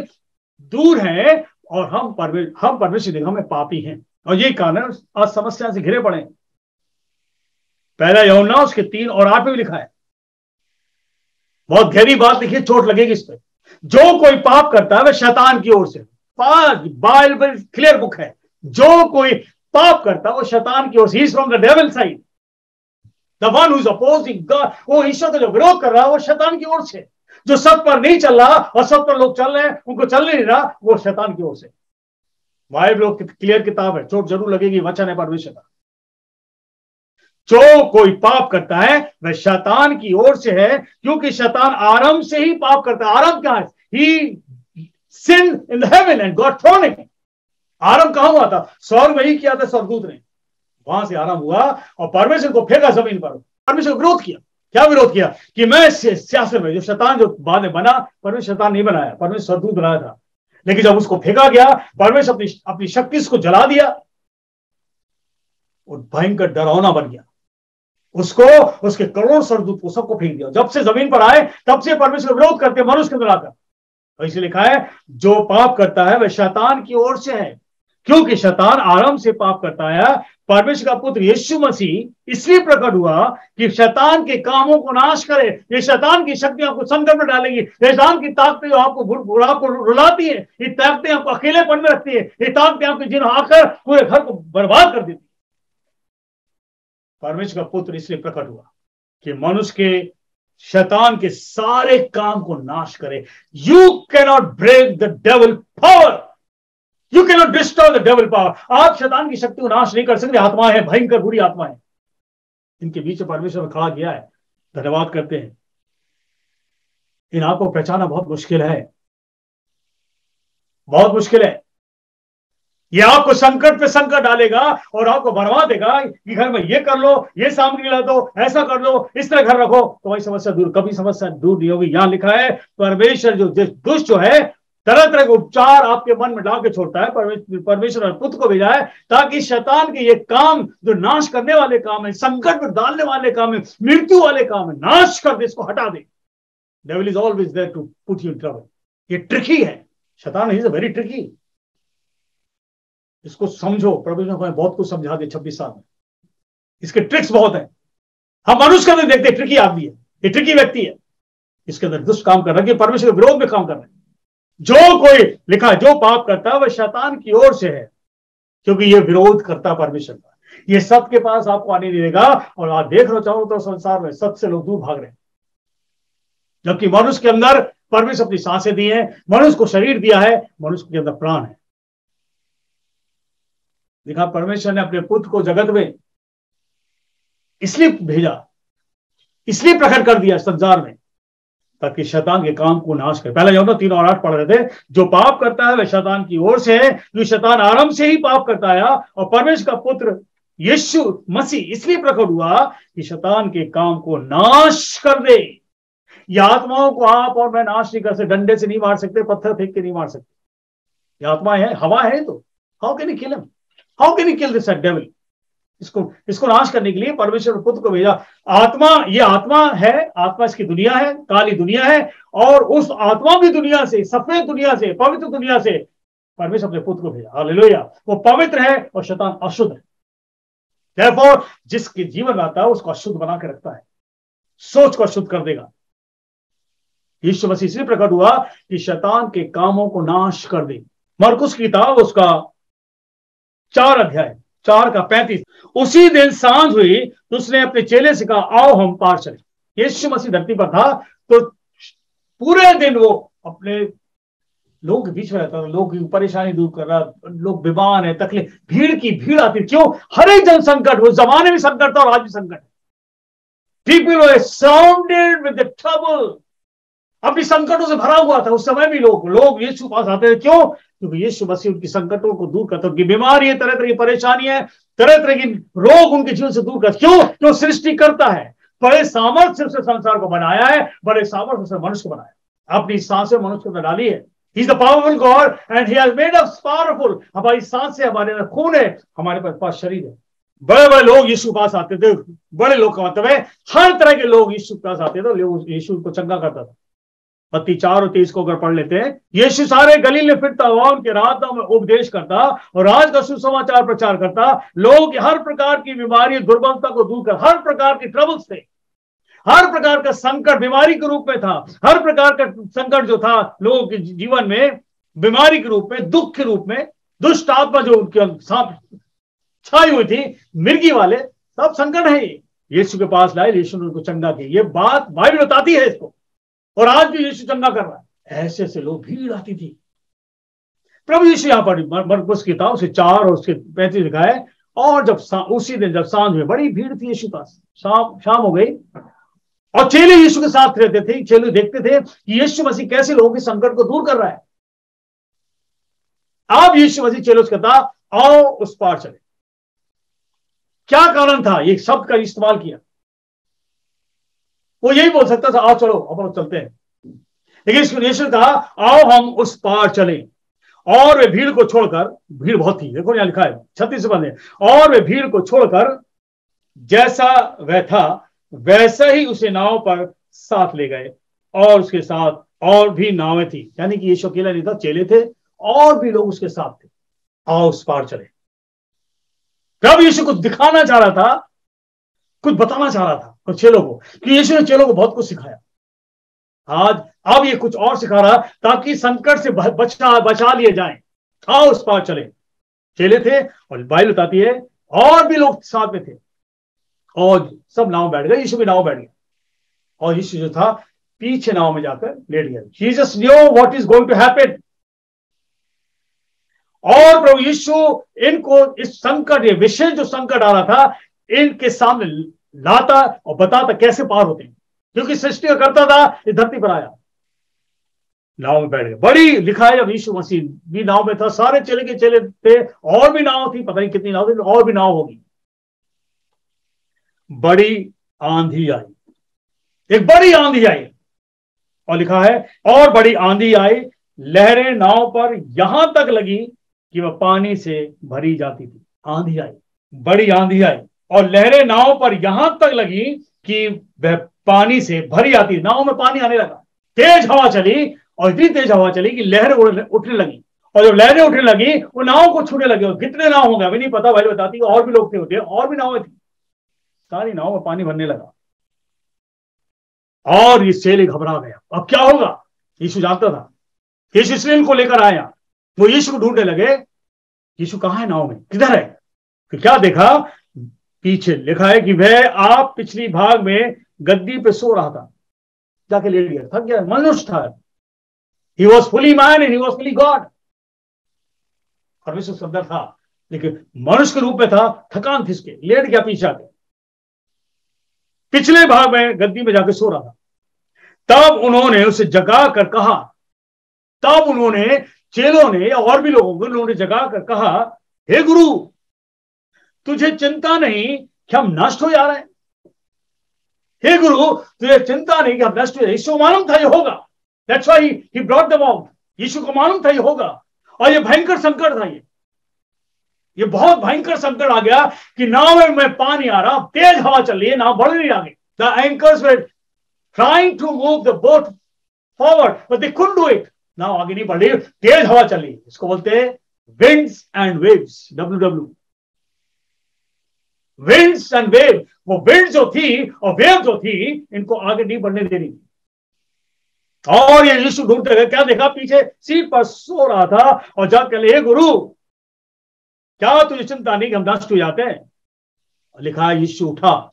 दूर हैं और हम परमेश्वर की निगाह में पापी हैं, और यही कारण आज समस्या से घिरे पड़े। पहला यूहन्ना उसके 3 और 8 में भी लिखा है। बहुत गहरी बात लिखी, चोट लगेगी इस पर। जो कोई पाप करता है वह शैतान की ओर से। बाइबल क्लियर बुक है। जो कोई पाप करता है वो शैतान की ओर से, he is from the devil side. The one who is opposing God, वो ईश्वर का जो विरोध कर रहा है वो शैतान की ओर से। जो सत्य पर नहीं चल रहा और सत्य पर लोग चल रहे हैं, उनको चलने नहीं रहा, वो शैतान की ओर से। बाइबल क्लियर किताब है, चोट जरूर लगेगी, वचन है परमेश्वर का। जो कोई पाप करता है वह शैतान की ओर से है, क्योंकि शैतान आरंभ से ही पाप करता है। आरंभ कहां है? ही sinned in the heaven and God thrown him। आरंभ कहां हुआ था? स्वर्ग में ही किया था स्वर्गदूत ने। वहां से आराम हुआ और परमेश्वर को फेंका जमीन पर। परमेश्वर को विरोध किया। क्या विरोध किया? कि मैं सियासत में जो शैतान जो बाद में बना, परमेश्वर शैतान नहीं बनाया, परमेश्वर सरदूत बनाया था। लेकिन जब उसको फेंका गया, परमेश्वर अपनी शक्ति को जला दिया और भयंकर डरावना बन गया। उसको, उसके करोड़ सरदूत को सबको फेंक दिया। जब से जमीन पर आए तब से परमेश्वर विरोध करते मनुष्य के अंदर आकर। तो इसे लिखा है जो पाप करता है वह शैतान की ओर से है, क्योंकि शैतान आरंभ से पाप करता है। परमेश्वर का पुत्र यीशु मसीह इसलिए प्रकट हुआ कि शैतान के कामों को नाश करे। ये शैतान की शक्तियां आपको संकट में डालेगी। शैतान की ताकतें जो आपको रुलाती है, ये ताकतें आपको अकेलेपन में रखती है, ये ताकतें आपके जिन आकर पूरे घर को बर्बाद कर देती है। परमेश्वर का पुत्र इसलिए प्रकट हुआ कि मनुष्य के शैतान के सारे काम को नाश करे। You cannot break the devil power, you cannot destroy the devil power. आप शैतान की शक्ति को नाश नहीं कर सकते। आत्मा है, भयंकर बुरी आत्मा है, इनके बीच में परमेश्वर ने खड़ा किया है। धन्यवाद करते हैं। इन आपको पहचाना बहुत मुश्किल है, बहुत मुश्किल है। ये आपको संकट पे संकट डालेगा और आपको भरवा देगा कि घर में ये कर लो, ये सामग्री ला दो, ऐसा कर लो, इस तरह घर रखो, तो वही समस्या दूर, कभी समस्या दूर नहीं होगी। यहां लिखा है परमेश्वर जो दुष्ट जो है तरह तरह के उपचार आपके मन में डाल के छोड़ता है। परमेश्वर ने पुत्र को भेजा है ताकि शैतान के ये काम जो नाश करने वाले काम है, संकट में डालने वाले काम है, मृत्यु वाले काम है, नाश कर दे, इसको हटा दे। Devil is always there to put you in trouble. ये ट्रिकी है, शैतान इज वेरी ट्रिकी। इसको समझो। प्रभु ने बहुत कुछ समझा दिया 26 साल में। इसके ट्रिक्स बहुत है। हम मनुष्य के अंदर देखते ट्रिकी आदमी है, ये ट्रिकी व्यक्ति है, इसके अंदर दुष्ट काम कर रहा है, परमेश्वर के विरोध में काम कर रहा है। जो कोई लिखा है जो पाप करता है वह शैतान की ओर से है, क्योंकि ये विरोध करता है परमेश्वर का। ये सत्य के पास आपको आने नहीं देगा। और आप देख रहे चाहो तो संसार में सत्य से लोग दूर भाग रहे हैं, जबकि मनुष्य के अंदर परमेश्वर अपनी सांसें दी है, मनुष्य को शरीर दिया है, मनुष्य के अंदर प्राण है। देखा परमेश्वर ने अपने पुत्र को जगत में इसलिए भेजा, इसलिए प्रकट कर दिया संसार में, ताकि शैतान के काम को नाश करे। पहले यूहन्ना 3:8 पढ़ रहे थे, जो पाप करता है वह शैतान की ओर से है, जो शैतान आरंभ से ही पाप करता है। और परमेश्वर का पुत्र यीशु मसीह इसलिए प्रकट हुआ कि शैतान के काम को नाश कर दे। ये आत्माओं को आप और मैं नाश नहीं कर सकते, डंडे से नहीं मार सकते, पत्थर फेंक के नहीं मार सकते। ये आत्मा है, हवा है, तो how can you kill him, how can you kill this devil. इसको नाश करने के लिए परमेश्वर पुत्र को भेजा। आत्मा, ये आत्मा है, आत्मा इसकी दुनिया है, काली दुनिया है, और उस आत्मा की दुनिया से, सफेद दुनिया से, पवित्र दुनिया से परमेश्वर अपने पुत्र को भेजा। हालेलुया। वो पवित्र है और शैतान अशुद्ध है। Therefore, जिसके जीवन में आता है उसको अशुद्ध बना के रखता है, सोच को अशुद्ध कर देगा। यीशु मसीह इसलिए प्रकट हुआ कि शैतान के कामों को नाश कर दे। मरकुस की किताब उसका 4:4-35। उसी दिन सांझ हुई तो उसने अपने चेले से कहा, आओ हम पार चले। यीशु मसीह धरती पर था तो पूरे दिन वो अपने लोगों के बीच में रहता था, लोगों की परेशानी दूर कर रहा, लोग बीमार है, तकलीफ, भीड़ की भीड़ आती। क्यों? हर एक जन संकट, वो जमाने में संकट था और आज भी संकट है। People were surrounded with the trouble, अपनी संकटों से भरा हुआ था। उस समय भी लोग यीशु पास आते थे। क्यों? क्योंकि यीशु मसीह उनकी संकटों को दूर करता, उनकी बीमारी है, तरह तरह की परेशानी है, तरह तरह की रोग उनके जीवन से दूर करता। क्यों? क्यों? सृष्टि करता है, बड़े सामर्थ्य से संसार को बनाया है, बड़े सामर्थ्य से मनुष्य को बनाया, अपनी सांसें मनुष्य को डाली है। He is the powerful God and he has made us powerful। हमारी सांसें, हमारे अंदर खून है, हमारे पास शरीर है। बड़े बड़े लोग यीशु पास आते थे, बड़े लोग का मतलब है हर तरह के लोग यीशु पास आते थे, यीशु को चंगा करता था। मत्ती 4:23 को अगर पढ़ लेते हैं, यीशु सारे गलील में फिरता हुआ उनके रास्तों में उपदेश करता और राज का सुसमाचार प्रचार करता। लोगों की हर प्रकार की बीमारी, दुर्बलता को दूर कर, हर प्रकार की ट्रबल्स थे, हर प्रकार का संकट बीमारी के रूप में था, हर प्रकार का संकट जो था लोगों के जीवन में बीमारी के रूप में, दुख के रूप में, दुष्ट आत्मा जो उनके छाई हुई थी, मिर्गी वाले, सब संकट है यीशु के पास लाए, यीशु ने उनको चंगा किया। ये बात बाइबल बताती है इसको, और आज भी यीशु चंगा कर रहा है। ऐसे ऐसे लोग, भीड़ आती थी। प्रभु यीशु यहाँ पर मरकुस की किताब से 4 और उसके 35 लिखा है, और जब उसी दिन जब सांझ में बड़ी भीड़ थी यीशु पास, शाम हो गई और चेले यीशु के साथ रहते थे। चेले देखते थे कि यीशु मसीह कैसे लोगों के संकट को दूर कर रहा है। अब यीशु मसीह चेलों से कहता, आओ उस पार चले। क्या कारण था ये शब्द का इस्तेमाल किया? वो यही बोल सकता था, आओ चलो अब चलते हैं, लेकिन यीशु ने कहा आओ हम उस पार चलें। और वे भीड़ को छोड़कर, भीड़ बहुत थी, देखो यहां लिखा है 36 बंदे, और वे भीड़ को छोड़कर जैसा वह था वैसे ही उसे नाव पर साथ ले गए, और उसके साथ और भी नावें थी। यानी कि यीशु अकेला नहीं था, चेले थे और भी लोग उसके साथ थे। आओ उस पार चले। प्रभु यीशु कुछ दिखाना चाह रहा था, कुछ बताना चाह रहा था कुछ चेलों को, कि यीशु ने चेलों को बहुत कुछ सिखाया। आज अब ये कुछ और सिखा रहा ताकि संकट से बचा लिए जाएं। आओ उस पार चले। चेले थे और बाइबल बताती है और भी लोग साथ में थे, और सब नाव बैठ गए, यीशु भी नाव बैठ गया, और यीशु जो था पीछे नाव में जाकर लेट गया। Jesus knew what is going to happen. और प्रभु यीशु इनको इस संकट, ये विशेष जो संकट आ रहा था, इनके सामने लाता और बताता कैसे पार होते हैं, क्योंकि सृष्टि का करता था, ये धरती पर आया, नाव में बैठ गए। बड़ी लिखा है जब यीशु मसीह भी नाव में था, सारे चेले के चेले थे, और भी नाव थी, पता नहीं कितनी नाव थी, और भी नाव होगी। बड़ी आंधी आई, एक बड़ी आंधी आई, और लिखा है और बड़ी आंधी आई, लहरें नाव पर यहां तक लगी कि वह पानी से भरी जाती थी। आंधी आई, बड़ी आंधी आई, और लहरें नाव पर यहां तक लगी कि वह पानी से भरी आती। नाव में पानी आने लगा, तेज हवा चली, और इतनी तेज हवा चली कि लहरें उठने लगी, और जब लहरें उठने लगी वो नाव को छूने लगे। और कितने नाव होंगे अभी नहीं पता, भाई बताती और भी लोग थे होते, और भी नावें थी, सारी नाव में पानी भरने लगा। और ये चेले घबरा गया, अब क्या होगा। यीशु जानता था, यीशु इसलिए इनको लेकर आया। वो यीशु को ढूंढने लगे, यीशु कहां है, नाव में किधर है। तो क्या देखा, पीछे लिखा है कि वह आप पिछली भाग में गद्दी पे सो रहा था, जाके लेट गया, थक गया, मनुष्य था। He was fully man and he was fully God। परमेश्वर सुंदर था लेकिन मनुष्य के रूप में था, थकान थी इसके, लेट गया पीछे आके, पिछले भाग में गद्दी में जाके सो रहा था। तब उन्होंने उसे जगा कर कहा, तब उन्होंने, चेलों ने या और भी लोगों को उन्होंने जगा कर कहा, हे गुरु तुझे चिंता नहीं कि हम नष्ट हो जा रहे हैं। हे गुरु तुझे चिंता नहीं कि हम नष्ट हो जाए। यीशु को मालूम था ये होगा, that's why he brought them out. Yeshu को मालूम था ये होगा, और ये भयंकर संकट था, ये बहुत भयंकर संकट आ गया कि नाव में पानी आ रहा, तेज हवा चल रही है, नाव बढ़ नहीं आगे। The anchors were trying to move the boat forward but they couldn't do it. नाव आगे नहीं बढ़ रही, तेज हवा चल रही है। इसको बोलते हैं winds and waves, WW, winds and wave. वो विंड जो थी और वेव जो थी, इनको आगे नहीं बढ़ने दे रही। और ये यीशु ढूंढते गए, क्या देखा, पीछे सीट पर सो रहा था, और जाकर हे गुरु क्या तुझे चिंता नहीं कि हम नष्ट हो जाते हैं। लिखा है यीशु उठा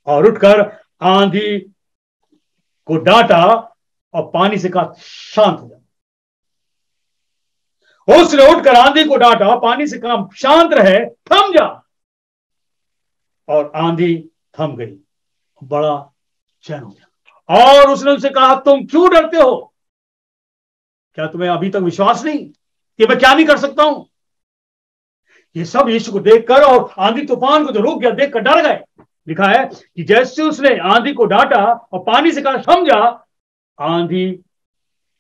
और उठकर आंधी को डांटा और पानी से कहा शांत हो जा। उसने उठकर आंधी को डांटा, पानी से कहा शांत रहे, थम जा, और आंधी थम गई, बड़ा चैन हो गया। और उसने उनसे कहा तुम क्यों डरते हो, क्या तुम्हें अभी तक विश्वास नहीं कि मैं क्या नहीं कर सकता हूं। ये सब यीशु को देखकर और आंधी तूफान को जो रुक गया देखकर डर गए। लिखा है कि जैसे उसने आंधी को डांटा और पानी से कहा थम जा, आंधी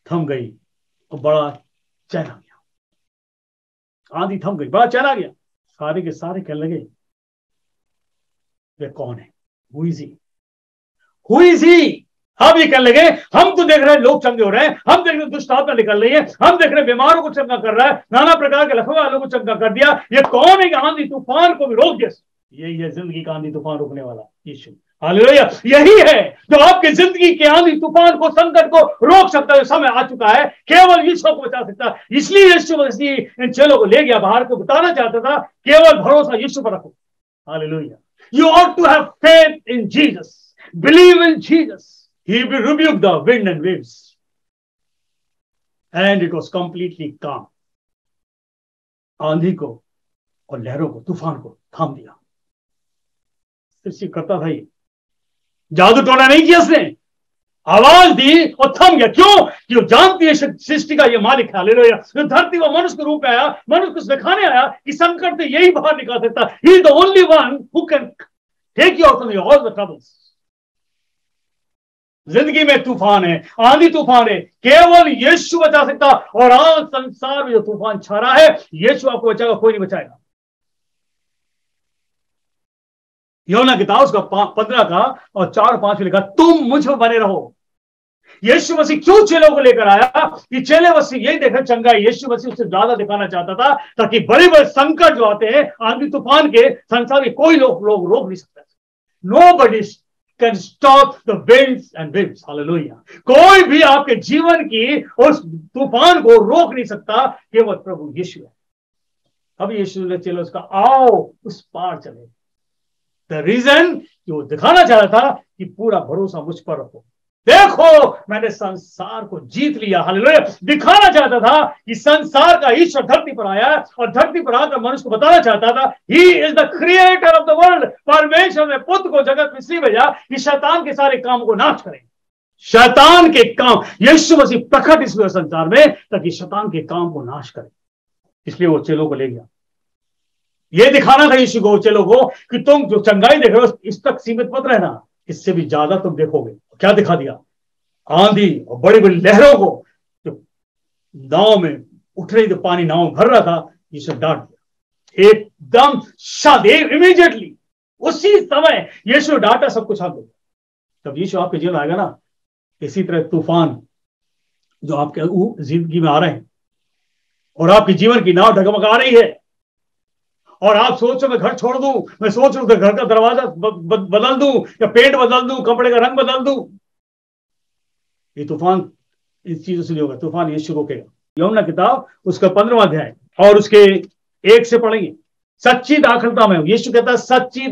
थम गई और बड़ा चैन आ गया। आंधी थम गई, बड़ा चैन आ गया। सारे के सारे कहने लगे वे कौन है, हु इज ही। हम ये कहने लगे हम तो देख रहे हैं लोग चंगे हो रहे हैं, हम देख रहे हैं दुष्ट आत्मा निकल रही है, हम देख रहे हैं बीमारों को चंगा कर रहा है, नाना प्रकार के लखों वालों को चंगा कर दिया। ये कौन है कि आंधी तूफान को भी रोक दिया। यही है जिंदगी का आंधी तूफान रोकने वाला यीशु। हालेलुया। यही है जो आपकी जिंदगी के आंधी तूफान को, संकट को रोक सकता है। समय आ चुका है, केवल यीशु को बचा सकता है। इसलिए यीशु मसीह इन चेलों को ले गया बाहर, को बताना चाहता था केवल भरोसा यीशु पर रखो। Hallelujah. You ought to have faith in Jesus. Believe in Jesus. He will rebuke the wind and waves. And it was completely calm. आंधी को और लहरों को, तूफान को थाम दिया। सृष्टि करता था ये, जादू टोना नहीं किया उसने। आवाज दी और थम गया। क्यों? कि वो जानती है सृष्टि का ये मालिक है। हालेलुया। जो धरती को मनुष्य के रूप में आया, मनुष्य को सिखाने आया कि संकट से यही बाहर निकाल सकता। He is the only one who can take you out from all the troubles. जिंदगी में तूफान है, आंधी तूफान है, केवल यीशु बचा सकता। और आज संसार में जो तूफान छा रहा है, यीशु आपको बचाएगा, कोई नहीं बचाएगा। यूहन्ना किताब उसका 15 का और 4-5 में लिखा, तुम मुझ में बने रहो। यीशु मसीह क्यों चेलों को लेकर आया? कि चेले मसीह यही देखकर चंगा है। यीशु मसीह उससे ज्यादा दिखाना चाहता था, ताकि बड़े बड़े संकट जो आते हैं आंधी तूफान के, संसार के कोई लोग रोक नहीं सकते। Nobody can stop the winds and waves. Hallelujah. कोई भी आपके जीवन की उस तूफान को रोक नहीं सकता, केवल प्रभु यीशु है। अब यीशु ने चलो उसका आओ उस पार चले। द रीजन कि वो दिखाना चाह रहा था कि पूरा भरोसा मुझ पर रखो, देखो मैंने संसार को जीत लिया। हालेलुया। दिखाना चाहता था कि संसार का ईश्वर धरती पर आया और धरती पर आकर मनुष्य को बताना चाहता था, ही is the creator of the world. परमेश्वर ने पुत्र को जगत में इसलिए भेजा कि शैतान के सारे काम को नाश करें। शैतान के काम, यीशु मसीह प्रकट इसलिए संसार में ताकि शैतान के काम को नाश करे। इसलिए वो चेलों को ले गया। ये दिखाना था यीशु को चेलों को कि तुम जो चंगाई देख रहे हो इस तक सीमित मत रहना, इससे भी ज्यादा तुम देखोगे। क्या दिखा दिया? आंधी और बड़ी बड़ी लहरों को जो नाव में उठ रही थी, पानी नाव भर रहा था, यीशु डांट दिया एकदम शांत, इमीडिएटली उसी समय यीशु डांटा, सब कुछ शांत हो गया। जब यीशु आपके जीवन आएगा ना, इसी तरह तूफान जो आपके जिंदगी में आ रहे हैं और आपके जीवन की नाव डगमगा रही है और आप सोचो मैं घर छोड़ दूं, मैं सोच रहा हूं घर का दरवाजा बदल दूं या पेंट बदल दूं, कपड़े का रंग बदल दूं, ये तूफान इस चीजों से नहीं होगा। तूफान यीशु रोकेगा। यूहन्ना किताब उसका 15वां अध्याय और उसके 1 से पढ़ेंगे। सच्ची दाखलता मैं हूं। यीशु कहता है सच्ची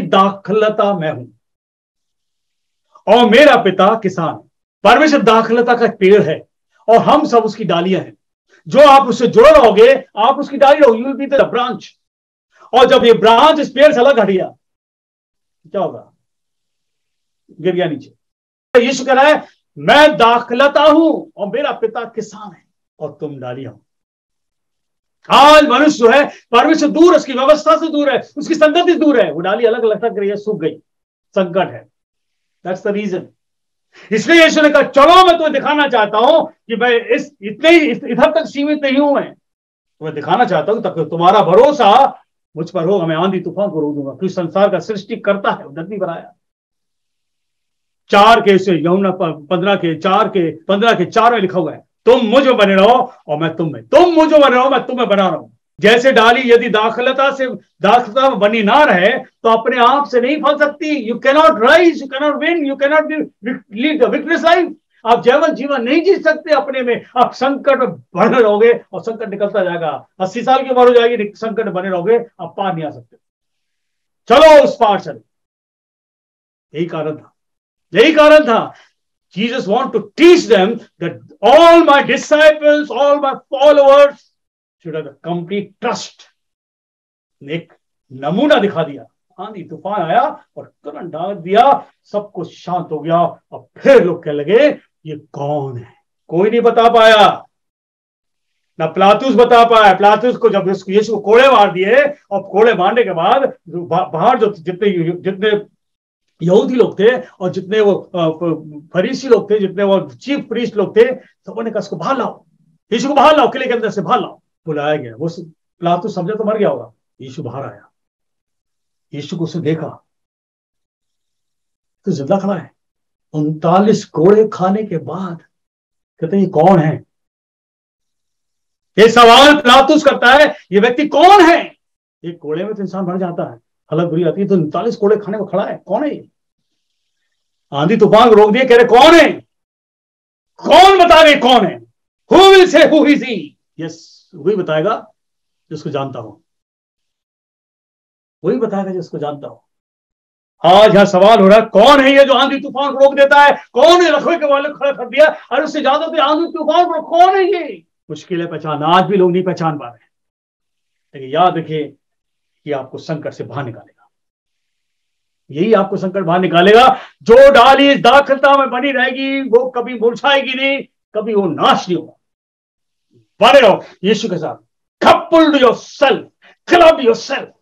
दाखलता मैं हूं और मेरा पिता किसान। परमेश्वर दाखलता का पेड़ है और हम सब उसकी डालियां हैं। जो आप उससे जुड़े रहोगे, आप उसकी डाली रहोगे, you will be the branch. और जब ये ब्रांच इस पेड़ से अलग हट गया, क्या होगा? गिर गया नीचे। यीशु कह रहा है मैं दाखलता हूं और मेरा पिता किसान है और तुम डालियां हो। आज मनुष्य जो है परमेश्वर दूर, उसकी व्यवस्था से दूर है, उसकी संगति से दूर है। वो डाली अलग लटक रही है, सूख गई, संकट है। That's the reason. इसलिए यीशु ने कहा चलो मैं तुम्हें दिखाना चाहता हूं कि मैं इधर तक सीमित नहीं हूं। मैं तुम्हें दिखाना चाहता हूं तक तुम्हारा भरोसा मुझ पर होगा। मैं आंधी तूफान को रोक दूंगा, क्योंकि संसार का सृष्टि करता है, धरती पर आया। 4 के से यूहन्ना 15 के 4 में लिखा हुआ है, तुम मुझ में बने रहो और मैं तुम में, तुम मुझ में बने रहो मैं तुम में बना रहा हूं। जैसे डाली यदि दाखलता में बनी ना रहे तो अपने आप से नहीं फल सकती। You cannot rise, you cannot win, you cannot lead the victorious life. आप जीवन नहीं जी सकते अपने में। आप संकट में बने रहोगे और संकट निकलता जाएगा। 80 साल की उम्र हो जाएगी, संकट बने रहोगे, आप पार नहीं आ सकते। चलो उस पार चलो। यही कारण था Jesus want to teach them that all my disciples, all my followers should have a complete trust. एक नमूना दिखा दिया। आंधी तूफान आया और तुरंत डाल दिया, सब कुछ शांत हो गया। और फिर लोग कहने लगे ये कौन है? कोई नहीं बता पाया, ना पिलातुस बता पाया। पिलातुस को जब यीशु को कोड़े मार दिए और कोड़े मारने के बाद बाहर जो जितने यहूदी लोग थे और जितने वो फरीसी लोग थे, जितने वो चीफ प्रीस्ट लोग थे, सबों ने कहा इसको बाहर लाओ, यीशु को बाहर लाओ, किले के अंदर से बाहर लाओ। बुलाया गया। वो पिलातुस समझा तो मर गया होगा। यीशु बाहर आया, यीशु को उसने देखा तो जिंदा खड़ा है। 39 कोड़े खाने के बाद कहते ये कौन है? ये सवाल पिलातुस करता है, ये व्यक्ति कौन है? एक कोड़े में तो इंसान मर जाता है, हालत बुरी आती है, तो 39 कोड़े खाने में खड़ा है, कौन है? आंधी तूफान रोक दिए, कह रहे कौन है? कौन बता रहे कौन है? Who will say who is he? Yes, वही बताएगा जिसको जानता हो, वही बताएगा जिसको जानता हो। आज यहां सवाल हो रहा है कौन है ये जो आंधी तूफान को रोक देता है? कौन है? रखवे के वाले खड़ा कर दिया, और उससे ज्यादा तो आंधी तूफान को कौन है ये? मुश्किल है पहचानना, आज भी लोग नहीं पहचान पा रहे हैं। लेकिन याद रखिए कि आपको संकट से बाहर निकालेगा। यही आपको संकट बाहर निकालेगा। जो डाली इस दाखलता में बनी रहेगी वो कभी मुरझाएगी नहीं, कभी वो नाश नहीं होगा। बने रहो यीशु के साथ। Couple yourself, club yourself.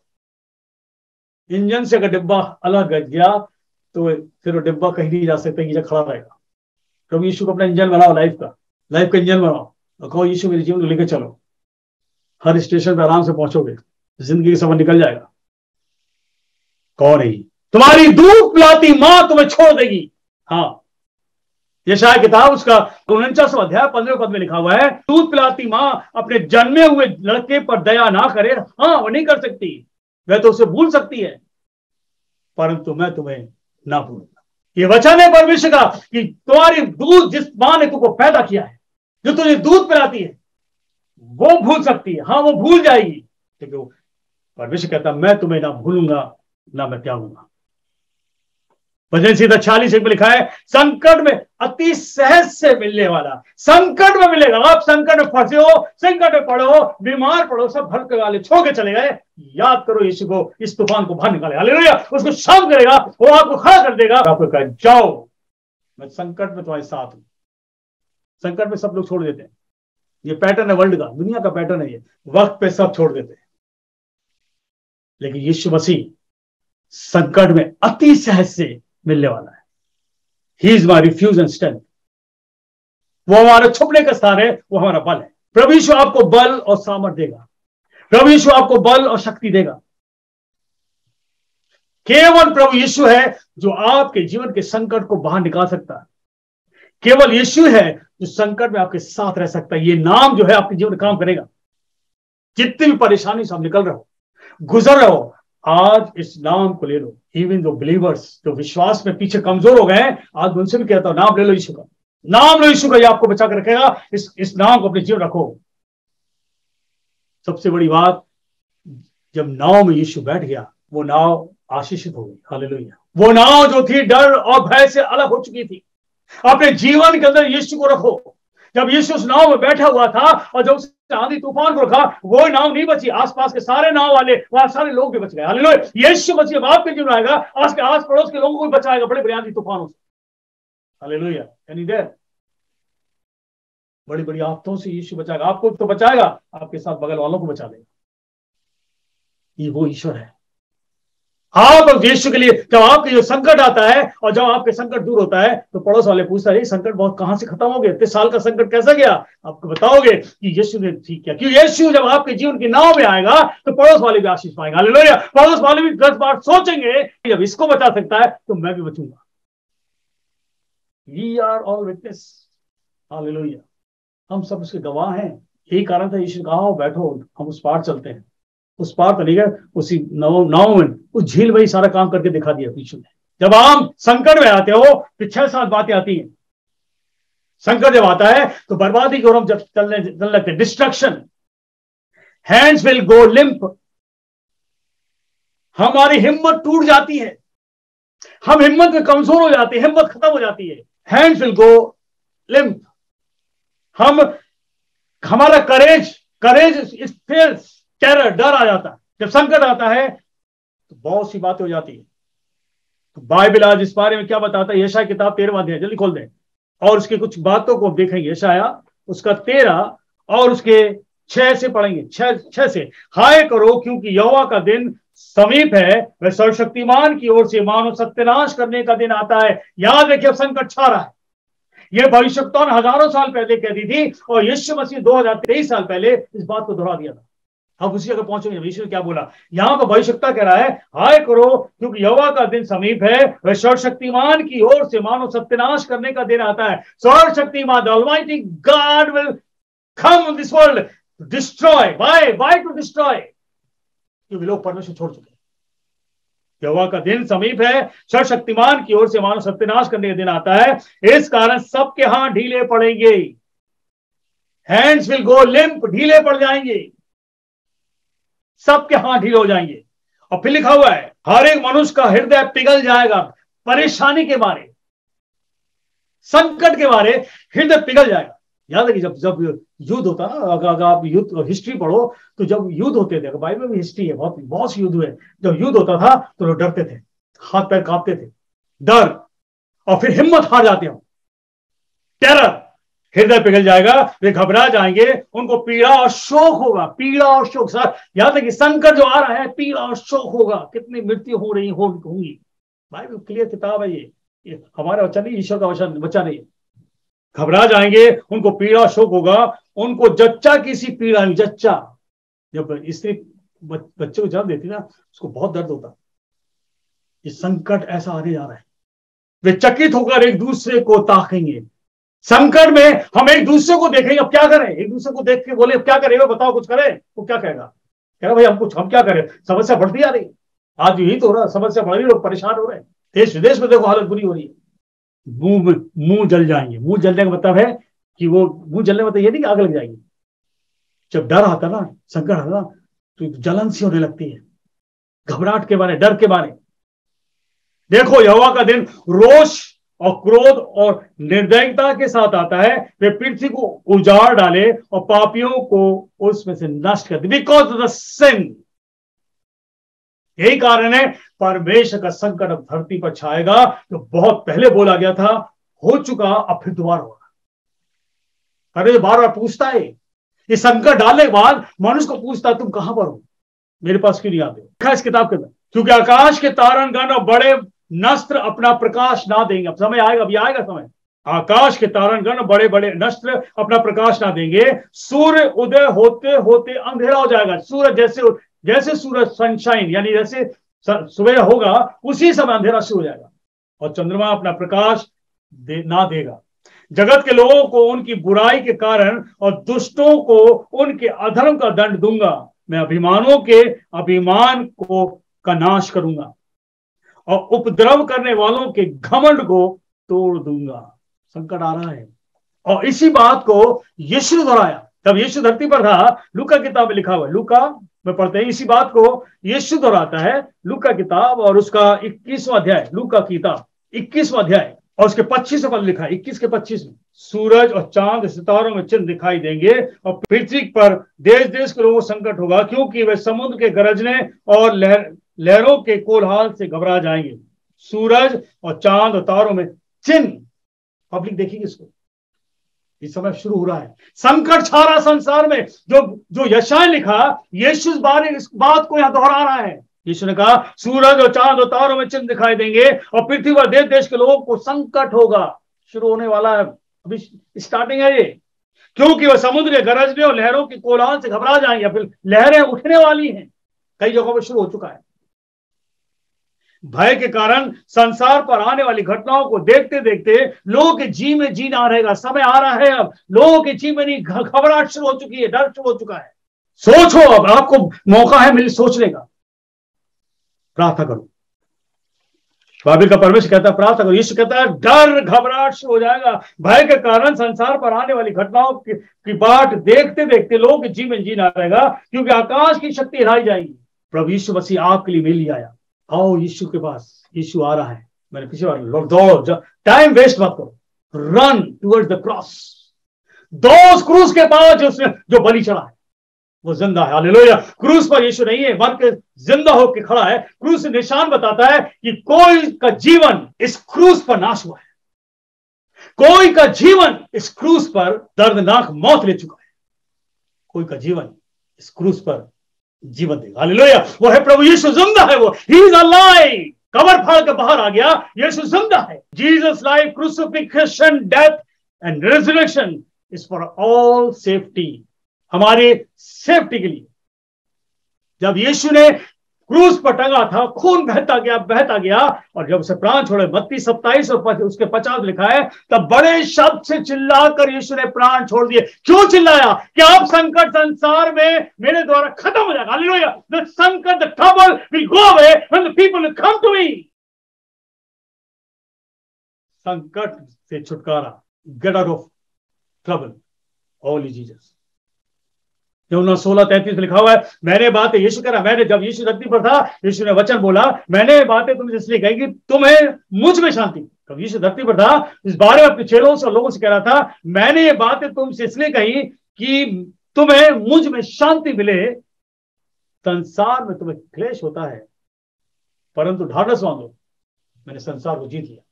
Engine से अगर डिब्बा अलग गया तो फिर वो डिब्बा कहीं नहीं जा सकता, कि खड़ा रहेगा। प्रभु यीशु को अपना इंजन बनाओ, लाइफ का इंजन बनाओ और कहो यीशु मेरे जीवन को लेकर चलो। हर स्टेशन पर आराम से पहुंचोगे, जिंदगी का सफर निकल जाएगा। कौन है? तुम्हारी दूध पिलाती मां तुम्हें छोड़ देगी। हाँ, यशायाह किताब उसका 49वां अध्याय 15वें पद में लिखा हुआ है, दूध पिलाती मां अपने जन्मे हुए लड़के पर दया ना करे। हाँ, वो नहीं कर सकती, वह तो उसे भूल सकती है, परंतु मैं तुम्हें ना भूलूंगा। ये वचन है परमेश्वर का कि तुम्हारी दूध, जिस मां ने तुमको पैदा किया है, जो तुझे दूध पिलाती है, वो भूल सकती है। हाँ, वो भूल जाएगी, लेकिन परमेश्वर कहता मैं तुम्हें ना भूलूंगा ना मैं त्यागूंगा। भजन सीधा 46 में लिखा है, संकट में अति सहज से मिलने वाला। संकट में मिलेगा। आप संकट में फंसे हो, संकट में पड़ो, बीमार पड़ो, सब भटके वाले छोड़ के चले गए, याद करो यीशु को, इस तूफान को बाहर निकालेगा। हालेलुया। उसको शांत करेगा, वो आपको खड़ा कर देगा, आपको कहे जाओ मैं संकट में तुम्हारे साथ हूं। संकट में सब लोग छोड़ देते हैं। ये पैटर्न है वर्ल्ड का, दुनिया का पैटर्न है। ये वक्त पे सब छोड़ देते हैं, लेकिन यीशु मसीह संकट में अति सहज से मिलने वाला है। He is my refuge and strength. वो हमारा छुपने का स्थान है, वो हमारा बल है। प्रभु यीशु आपको बल और सामर्थ देगा। प्रभु यीशु आपको बल और शक्ति देगा। केवल प्रभु यीशु है जो आपके जीवन के संकट को बाहर निकाल सकता है। केवल यीशु है जो संकट में आपके साथ रह सकता है। ये नाम जो है आपके जीवन में काम करेगा। जितनी भी परेशानी से आप निकल रहे हो, गुजर रहे हो, आज इस नाम को ले लो। इवन दो बिलीवर्स जो विश्वास में पीछे कमजोर हो गए हैं, आज उनसे भी कहता हूं नाम ले लो यीशु का। नाम लो यीशु का, ये आपको बचा कर रखेगा। इस नाम को अपने जीवन रखो। सबसे बड़ी बात, जब नाव में यीशु बैठ गया, वो नाव आशीषित हो गई। हालेलुया। वो नाव जो थी डर और भय से अलग हो चुकी थी। अपने जीवन के अंदर यीशु को रखो। जब यीशु उस नाव में बैठा हुआ था और जब आंधी तूफान को रखा, वो नाव नहीं बची, आसपास के सारे नाव वाले, वहां सारे लोग भी बच गए। हालेलुया। यीशु मसीह आपके जीवन आएगा, आज के आस पड़ोस के लोगों को भी बचाएगा बड़े बड़े आंधी तूफानों से। हालेलुया। यानी देर बड़ी बड़ी आफतों से यीशु बचाएगा। आपको तो बचाएगा, आपके साथ बगल वालों को बचा लेगा। ये वो ईश्वर है। आप यीशु के लिए, जब आपके जो संकट आता है और जब आपके संकट दूर होता है, तो पड़ोस वाले पूछता है संकट बहुत कहां से खत्म हो गया, इतने साल का संकट कैसा गया? आपको बताओगे कि यीशु ने ठीक किया। क्योंकि यीशु जब आपके जीवन की नाव में आएगा तो पड़ोस वाले भी आशीष पाएंगे। हालेलुया। पड़ोस वाले भी 10 बार सोचेंगे जब इसको बचा सकता है तो मैं भी बचूंगा। We are all witness. Hallelujah. हम सब उसके गवाह हैं। यही कारण था यीशु ने कहा बैठो, हम उस पार चलते हैं। उस पार तो नहीं गए, उसी नाव में, उस झील में ही सारा काम करके दिखा दिया यीशु ने। जब आप संकट में आते हो तो 6-7 बातें आती हैं। संकट जब आता है तो बर्बादी की ओर हम जब चलने लगते हैं, destruction, hands will go limp. हमारी हिम्मत टूट जाती है, हम हिम्मत में कमजोर हो जाते हैं, हिम्मत खत्म हो जाती है। Hands will go limp. हमारा करेज फेल्स, टेरर, डर आ जाता है। जब संकट आता है तो बहुत सी बातें हो जाती है। तो बाइबल आज इस बारे में क्या बताता है? यशायाह किताब 13वां अध्याय, जल्दी खोल दें और उसकी कुछ बातों को देखेंगे। यशायाह उसका 13 और उसके 6 से पढ़ेंगे। 6 से, हाय करो क्योंकि यहोवा का दिन समीप है, वह सर्वशक्तिमान की ओर से मानव सत्यानाश करने का दिन आता है। याद रखिए, अब संकट छा रहा है। यह भविष्यवाणी हजारों साल पहले कह दी थी और यीशु मसीह 2023 साल पहले इस बात को दोहरा दिया था। अब उसी जगह पहुंचेंगे। यीशु ने क्या बोला? यहां पर भविष्यवक्ता कह रहा है, हाय करो क्योंकि यहोवा का दिन समीप है, वह सर्वशक्तिमान की ओर से मानव सत्यानाश करने का दिन आता है। सर्वशक्तिमान, the almighty God will come in this world to destroy. Why to destroy? क्योंकि लोग परमेश्वर छोड़ चुके हैं। यहोवा का दिन समीप है, सर्वशक्तिमान की ओर से मानव सत्यानाश करने का दिन आता है, इस कारण सबके हाथ ढीले पड़ेंगे। हैंड्स विल गो लिम्प, ढीले पड़ जाएंगे, सबके हाथ ढीले हो जाएंगे। और फिर लिखा हुआ है, हर एक मनुष्य का हृदय पिघल जाएगा। परेशानी के बारे, संकट के बारे हृदय पिघल जाएगा। याद है कि जब युद्ध होता ना, अगर आप युद्ध हिस्ट्री पढ़ो तो जब युद्ध होते थे, बाइबल में हिस्ट्री है, बहुत सी युद्ध हुए। जब युद्ध होता था तो लोग डरते थे। हाथ पैर कांपते थे, डर, और फिर हिम्मत हार जाते हो, टेरर, हृदय पिघल जाएगा, वे घबरा जाएंगे, उनको पीड़ा और शोक होगा, पीड़ा और शोक। सर यहां तक कि संकट जो आ रहा है, पीड़ा और शोक होगा, कितनी मृत्यु हो रही होंगी। बाइबल क्लियर किताब है ये हमारा वचन नहीं, ईश्वर का वचन नहीं। घबरा जाएंगे, उनको पीड़ा और शोक होगा, उनको जच्चा की सी पीड़ा हुई। जच्चा, जब स्त्री बच्चे को जन्म देती ना, उसको बहुत दर्द होता। ये संकट ऐसा आने जा रहा है, वे चकित होकर एक दूसरे को ताकेंगे। संकट में हम एक दूसरे को देखेंगे, अब क्या करें, एक दूसरे को देख के बोले अब क्या करेगा, बताओ कुछ करें, वो क्या कहेगा, कह रहा भाई हम क्या करें, समस्या बढ़ती आ रही। आज यही तो हो रहा, समस्या बढ़ रही, लोग परेशान हो रहे हैं, देश विदेश में देखो हालत बुरी हो रही है। मुंह जल जाएंगे। मुंह जलने का मतलब है कि वो मुंह जलने का मतलब ये नहीं कि आग लग जाएगी। जब डर आता ना, संकट आता ना, तो जलन सी होने लगती है, घबराहट के मारे, डर के मारे। देखो यहोवा का दिन रोष और क्रोध और निर्दयता के साथ आता है, वे पृथ्वी को उजाड़ डाले और पापियों को उसमें से नष्ट कर दे। बिकॉज ऑफ द सिन, यही कारण है परमेश्वर का संकट अब धरती पर छाएगा, जो बहुत पहले बोला गया था, हो चुका, अब फिर दोबारा होगा। अरे बार बार पूछता है, ये संकट डालने के बाद मनुष्य को पूछता है तुम कहां पर हो, मेरे पास क्यों नहीं आते। इस किताब के अंदर, क्योंकि आकाश के तारनगण और बड़े नस्त्र अपना प्रकाश ना देंगे। अब समय आएगा, अभी आएगा समय, आकाश के तारनगण बड़े बड़े नस्त्र अपना प्रकाश ना देंगे। सूर्य उदय होते होते अंधेरा हो जाएगा। सूरज जैसे सूरज सनशाइन, यानी जैसे सुबह होगा उसी समय अंधेरा शुरू हो जाएगा, और चंद्रमा अपना प्रकाश ना देगा। जगत के लोगों को उनकी बुराई के कारण और दुष्टों को उनके अधर्म का दंड दूंगा। मैं अभिमानों के अभिमान को का नाश करूंगा और उपद्रव करने वालों के घमंड को तोड़ दूंगा। संकट आ रहा है, और इसी बात को यीशु ने दोहराया तब यीशु धरती पर था। लूका किताब में लिखा हुआ है, लूका में पढ़ते हैं, इसी बात को यीशु दोहराता है। लूका किताब और उसका 21वां अध्याय, लूका किताब 21वां अध्याय और उसके 25 पद लिखा है, 21 के 25 में, सूरज और चांद सितारों में चिन्ह दिखाई देंगे और पृथ्वी पर देश देश के लोगों को संकट होगा, क्योंकि वे समुद्र के गरजने और लहरों के कोलाहल से घबरा जाएंगे। सूरज और चांद और तारों में चिन्ह, पब्लिक देखेगी इसको। इस समय शुरू हो रहा है, संकट छा रहा संसार में। जो यशायाह लिखा, यीशु इस बात को यहां दोहरा रहा है। यीशु ने कहा सूरज और चांद और तारों में चिन्ह दिखाई देंगे और पृथ्वी पर देश देश के लोगों को संकट होगा। शुरू होने वाला है, अभी स्टार्टिंग है ये, क्योंकि वह समुद्र के गरजने और लहरों के कोलाहल से घबरा जाएंगे। फिर लहरें उठने वाली हैं, कई जगहों पर शुरू हो चुका है। भय के कारण संसार पर आने वाली घटनाओं को देखते देखते लोगों के जी में जी ना रहेगा। समय आ रहा है, अब लोगों के जी में घबराहट शुरू हो चुकी है, डर शुरू हो चुका है। सोचो, अब आपको मौका है मिल सोचने का। प्रार्थना करो, बाइबल का परमेश्वर कहता है प्रार्थना करो। यीशु कहता है डर घबराहट शुरू हो जाएगा। भय के कारण संसार पर आने वाली घटनाओं की बाट देखते देखते लोगों के जी में जी ना रहेगा, क्योंकि आकाश की शक्ति हिलाई जाएगी। प्रभु यीशु मसीह आपके लिए मिल आया। आओ यीशु के पास, यीशु आ रहा है। मैंने पिछली बार, दौड़ो, टाइम वेस्ट मत करो, रन टुवर्ड्स द क्रॉस। दो क्रूस के पास जो बलि चढ़ा है वो जिंदा है। हालेलुया। क्रूस पर यीशु नहीं है, बल्कि जिंदा होकर खड़ा है। क्रूस निशान बताता है कि कोई का जीवन इस क्रूस पर नाश हुआ है, कोई का जीवन इस क्रूस पर दर्दनाक मौत ले चुका है, कोई का जीवन इस क्रूस पर जीवन देगा। हालेलुया। वो है प्रभु यीशु, जिंदा है वो। He is alive. कबर फाड़ के बाहर आ गया, यीशु जिंदा है। Jesus life, crucifixion, death and resurrection is for all safety, हमारे सेफ्टी के लिए। जब यीशु ने क्रूस पर टंगा था, खून बहता गया, और जब उसे प्राण छोड़े, मत्ती 27 और उसके 50 लिखा है, तब बड़े शब्द से चिल्लाकर यीशु ने प्राण छोड़ दिए। क्यों चिल्लाया? कि अब संकट संसार में मेरे द्वारा खत्म हो जाएगा। हालेलुया। द संकट, the trouble will go away when the people will come to me. संकट से छुटकारा, get out of trouble, only Jesus. Yuhanna 16:33 लिखा हुआ है, मैंने बातें, यीशु कह रहा, मैंने, जब यीशु धरती पर था, यीशु ने वचन बोला, मैंने बातें तुमसे इसलिए कही कि तुम्हें मुझ में शांति। जब यीशु धरती पर था, इस बारे में अपने चेलों से और लोगों से कह रहा था, मैंने ये बातें तुमसे इसलिए कही कि तुम्हें मुझ में शांति मिले। संसार में तुम्हें क्लेश होता है, परंतु ढाढ़स बांधो, मैंने संसार को जीत लिया।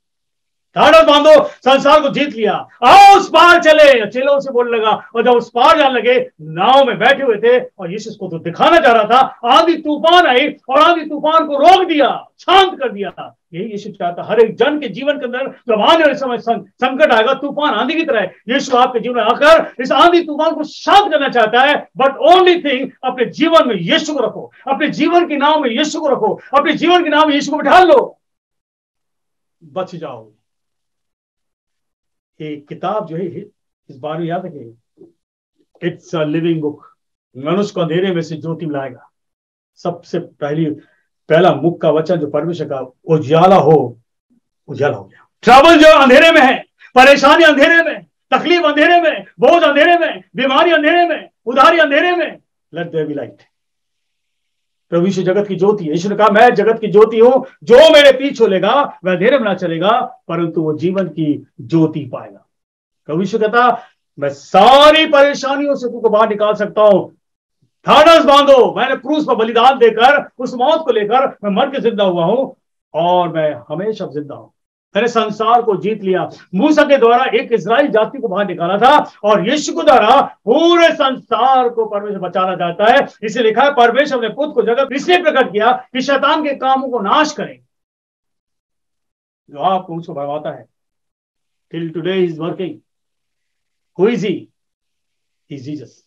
ढाढ़स बांधो, संसार को जीत लिया, आओ उस पार चले। चेलों से बोलने लगा, और जब उस पार जाने लगे, नाव में बैठे हुए थे और यीशु को तो दिखाना चाह रहा था, आंधी तूफान आई और आंधी तूफान को रोक दिया, शांत कर दिया। यही यीशु चाहता हर एक जन के जीवन के अंदर। जब आने वाले समय संकट आएगा, तूफान आंधी की तरह, यीशु आपके जीवन में आकर इस आंधी तूफान को शांत करना चाहता है। बट ओनली थिंग, अपने जीवन में यीशु को रखो, अपने जीवन की नाव में यीशु को रखो, अपने जीवन की नाव में यीशु को बिठा लो, बच जाओ। एक किताब जो है इस बार में याद रखिए, इट्स अ लिविंग बुक। मनुष्य को अंधेरे में से ज्योति मिलाएगा। सबसे पहला मुख का वचन जो परमेश्वर का, उजाला हो, उजाला हो गया। ट्रबल जो अंधेरे में है, परेशानी अंधेरे में, तकलीफ अंधेरे में, बोझ अंधेरे में, बीमारी अंधेरे में, उधारी अंधेरे में, लेट देयर बी लाइट। प्रभु यीशु जगत की ज्योति है। यीशु ने कहा, मैं जगत की ज्योति हूं, जो मेरे पीछे चलेगा वह अंधेरे में ना चलेगा, परंतु वो जीवन की ज्योति पाएगा। प्रभु यीशु कहता, मैं सारी परेशानियों से तुमको बाहर निकाल सकता हूं। ढाढ़स बांधो, मैंने क्रूस पर बलिदान देकर, उस मौत को लेकर मैं मर के जिंदा हुआ हूं और मैं हमेशा जिंदा हूं। मैंने संसार को जीत लिया। मूसा के द्वारा एक इस्राएल जाति को बाहर निकाला था, और यीशु के द्वारा पूरे संसार को परमेश्वर बचाना चाहता है। इसे लिखा है, परमेश्वर अपने पुत्र को जगत इसलिए प्रकट किया कि शैतान के कामों को नाश करें जो आपको उसको भरवाता है। Till today is working. Who is he? Is Jesus.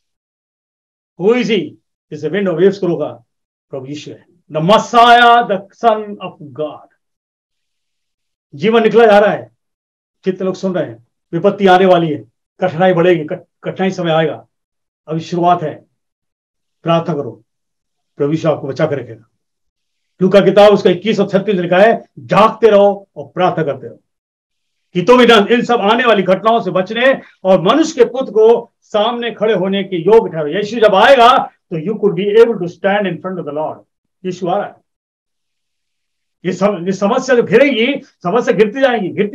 Who is he? Is the wind of waves को रोका, प्रभु यीशु है। The messiah, the son of God. जीवन निकला जा रहा है। कितने लोग सुन रहे हैं, विपत्ति आने वाली है, कठिनाई बढ़ेगी, कठिनाई समय आएगा, अभी शुरुआत है। प्रार्थना करो, प्रभु यीशु आपको बचा कर रखेगा। लूका किताब उसका 21 और 36 लिखा है, जागते रहो और प्रार्थना करते रहो कि तुम इन सब आने वाली घटनाओं से बचने और मनुष्य के पुत्र को सामने खड़े होने के योग्य ठहरो। यीशु जब आएगा तो you could be able to stand in front of the Lord. Yeshu आ रहा है। ये समस्या जो घिरेगी, समस्या गिरती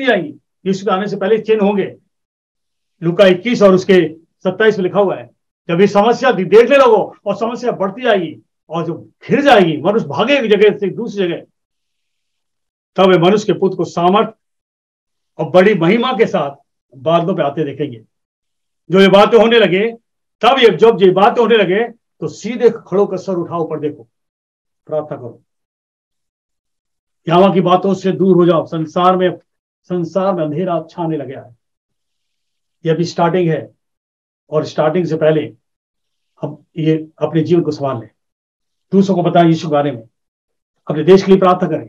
जाएगी। यीशु के आने से पहले चिन्ह होंगे। लूका 21 और उसके 27 में लिखा हुआ है, जब ये समस्या देखने लगो और समस्या बढ़ती जाएगी और जो घिर जाएगी, मनुष्य भागे एक जगह से दूसरी जगह, तब वे मनुष्य के पुत्र को सामर्थ और बड़ी महिमा के साथ बादलों पे आते देखेंगे। जो ये बातें होने लगे, तब जब ये बातें होने लगे तो सीधे खड़ो कर सर उठाओ, पर देखो, प्रार्थना करो, यहां की बातों से दूर हो जाओ। संसार में अंधेरा छाने लगा है। यह भी स्टार्टिंग है, और स्टार्टिंग से पहले हम ये अपने जीवन को संभाल लें। दूसरों को बताएं यीशु के बारे में। अपने देश के लिए प्रार्थना करें,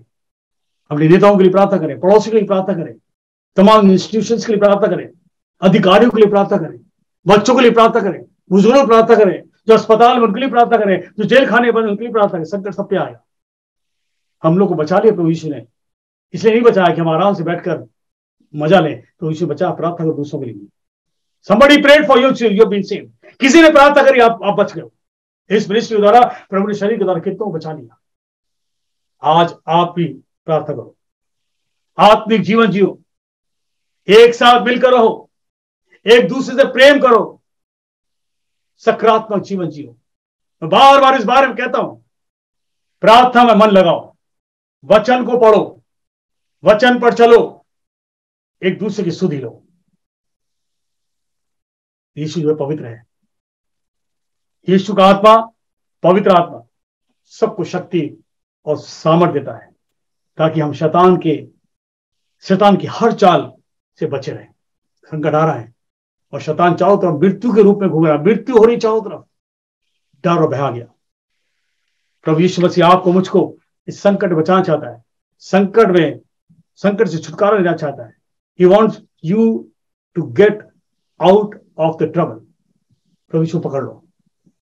अपने नेताओं के लिए प्रार्थना करें, पड़ोसी के लिए प्रार्थना करें, तमाम इंस्टीट्यूशंस के लिए प्रार्थना करें, अधिकारियों के लिए प्रार्थना करें, बच्चों के लिए प्रार्थना करें, बुजुर्गों की प्रार्थना करें, जो अस्पताल में उनके लिए प्रार्थना करें, जो जेल खाने बंद उनके लिए प्रार्थना करें। संकट सब पे आएगा। हम लोग को बचा लिया प्रभु यीशु ने, इसलिए नहीं बचाया कि हम आराम से बैठकर मजा लें। प्रभु यीशु बचा, प्रार्थना करो दूसरों के लिए। Somebody prayed for you, you've been saved. किसी ने प्रार्थना करी, आप बच गए। इस मिनिस्ट्री के द्वारा प्रभु ने शरीर के द्वारा कितनों को बचा लिया। आज आप भी प्रार्थना करो, आत्मिक जीवन जियो, एक साथ मिलकर रहो, एक दूसरे से प्रेम करो, सकारात्मक जीवन जियो। मैं बार बार इस बारे में कहता हूं, प्रार्थना में मन लगाओ, वचन को पढ़ो, वचन पर चलो, एक दूसरे की सुधि लो। यीशु जो है पवित्र है। यीशु का आत्मा, पवित्र आत्मा, सबको शक्ति और सामर्थ देता है, ताकि हम शैतान की हर चाल से बचे रहें। संकट आ रहा है और शैतान चारों तरफ मृत्यु के रूप में घूम रहा है। मृत्यु हो रही चारों तरफ, डर और भय आ गया। प्रभु यीशु मसीह आपको, मुझको इस संकट में बचाना चाहता है। संकट से छुटकारा लेना चाहता है। He wants you to get out of the trouble. प्रभु यीशु पकड़ लो,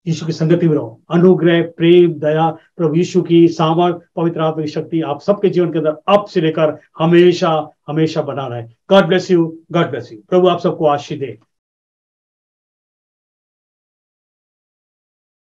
यीशु की संगति में रहो। अनुग्रह, प्रेम, दया, प्रभु यीशु की सामर्थ, पवित्र आत्मा की शक्ति आप सबके जीवन के अंदर अब से लेकर हमेशा हमेशा बना रहे। God bless you, God bless you. प्रभु आप सबको आशीष दे।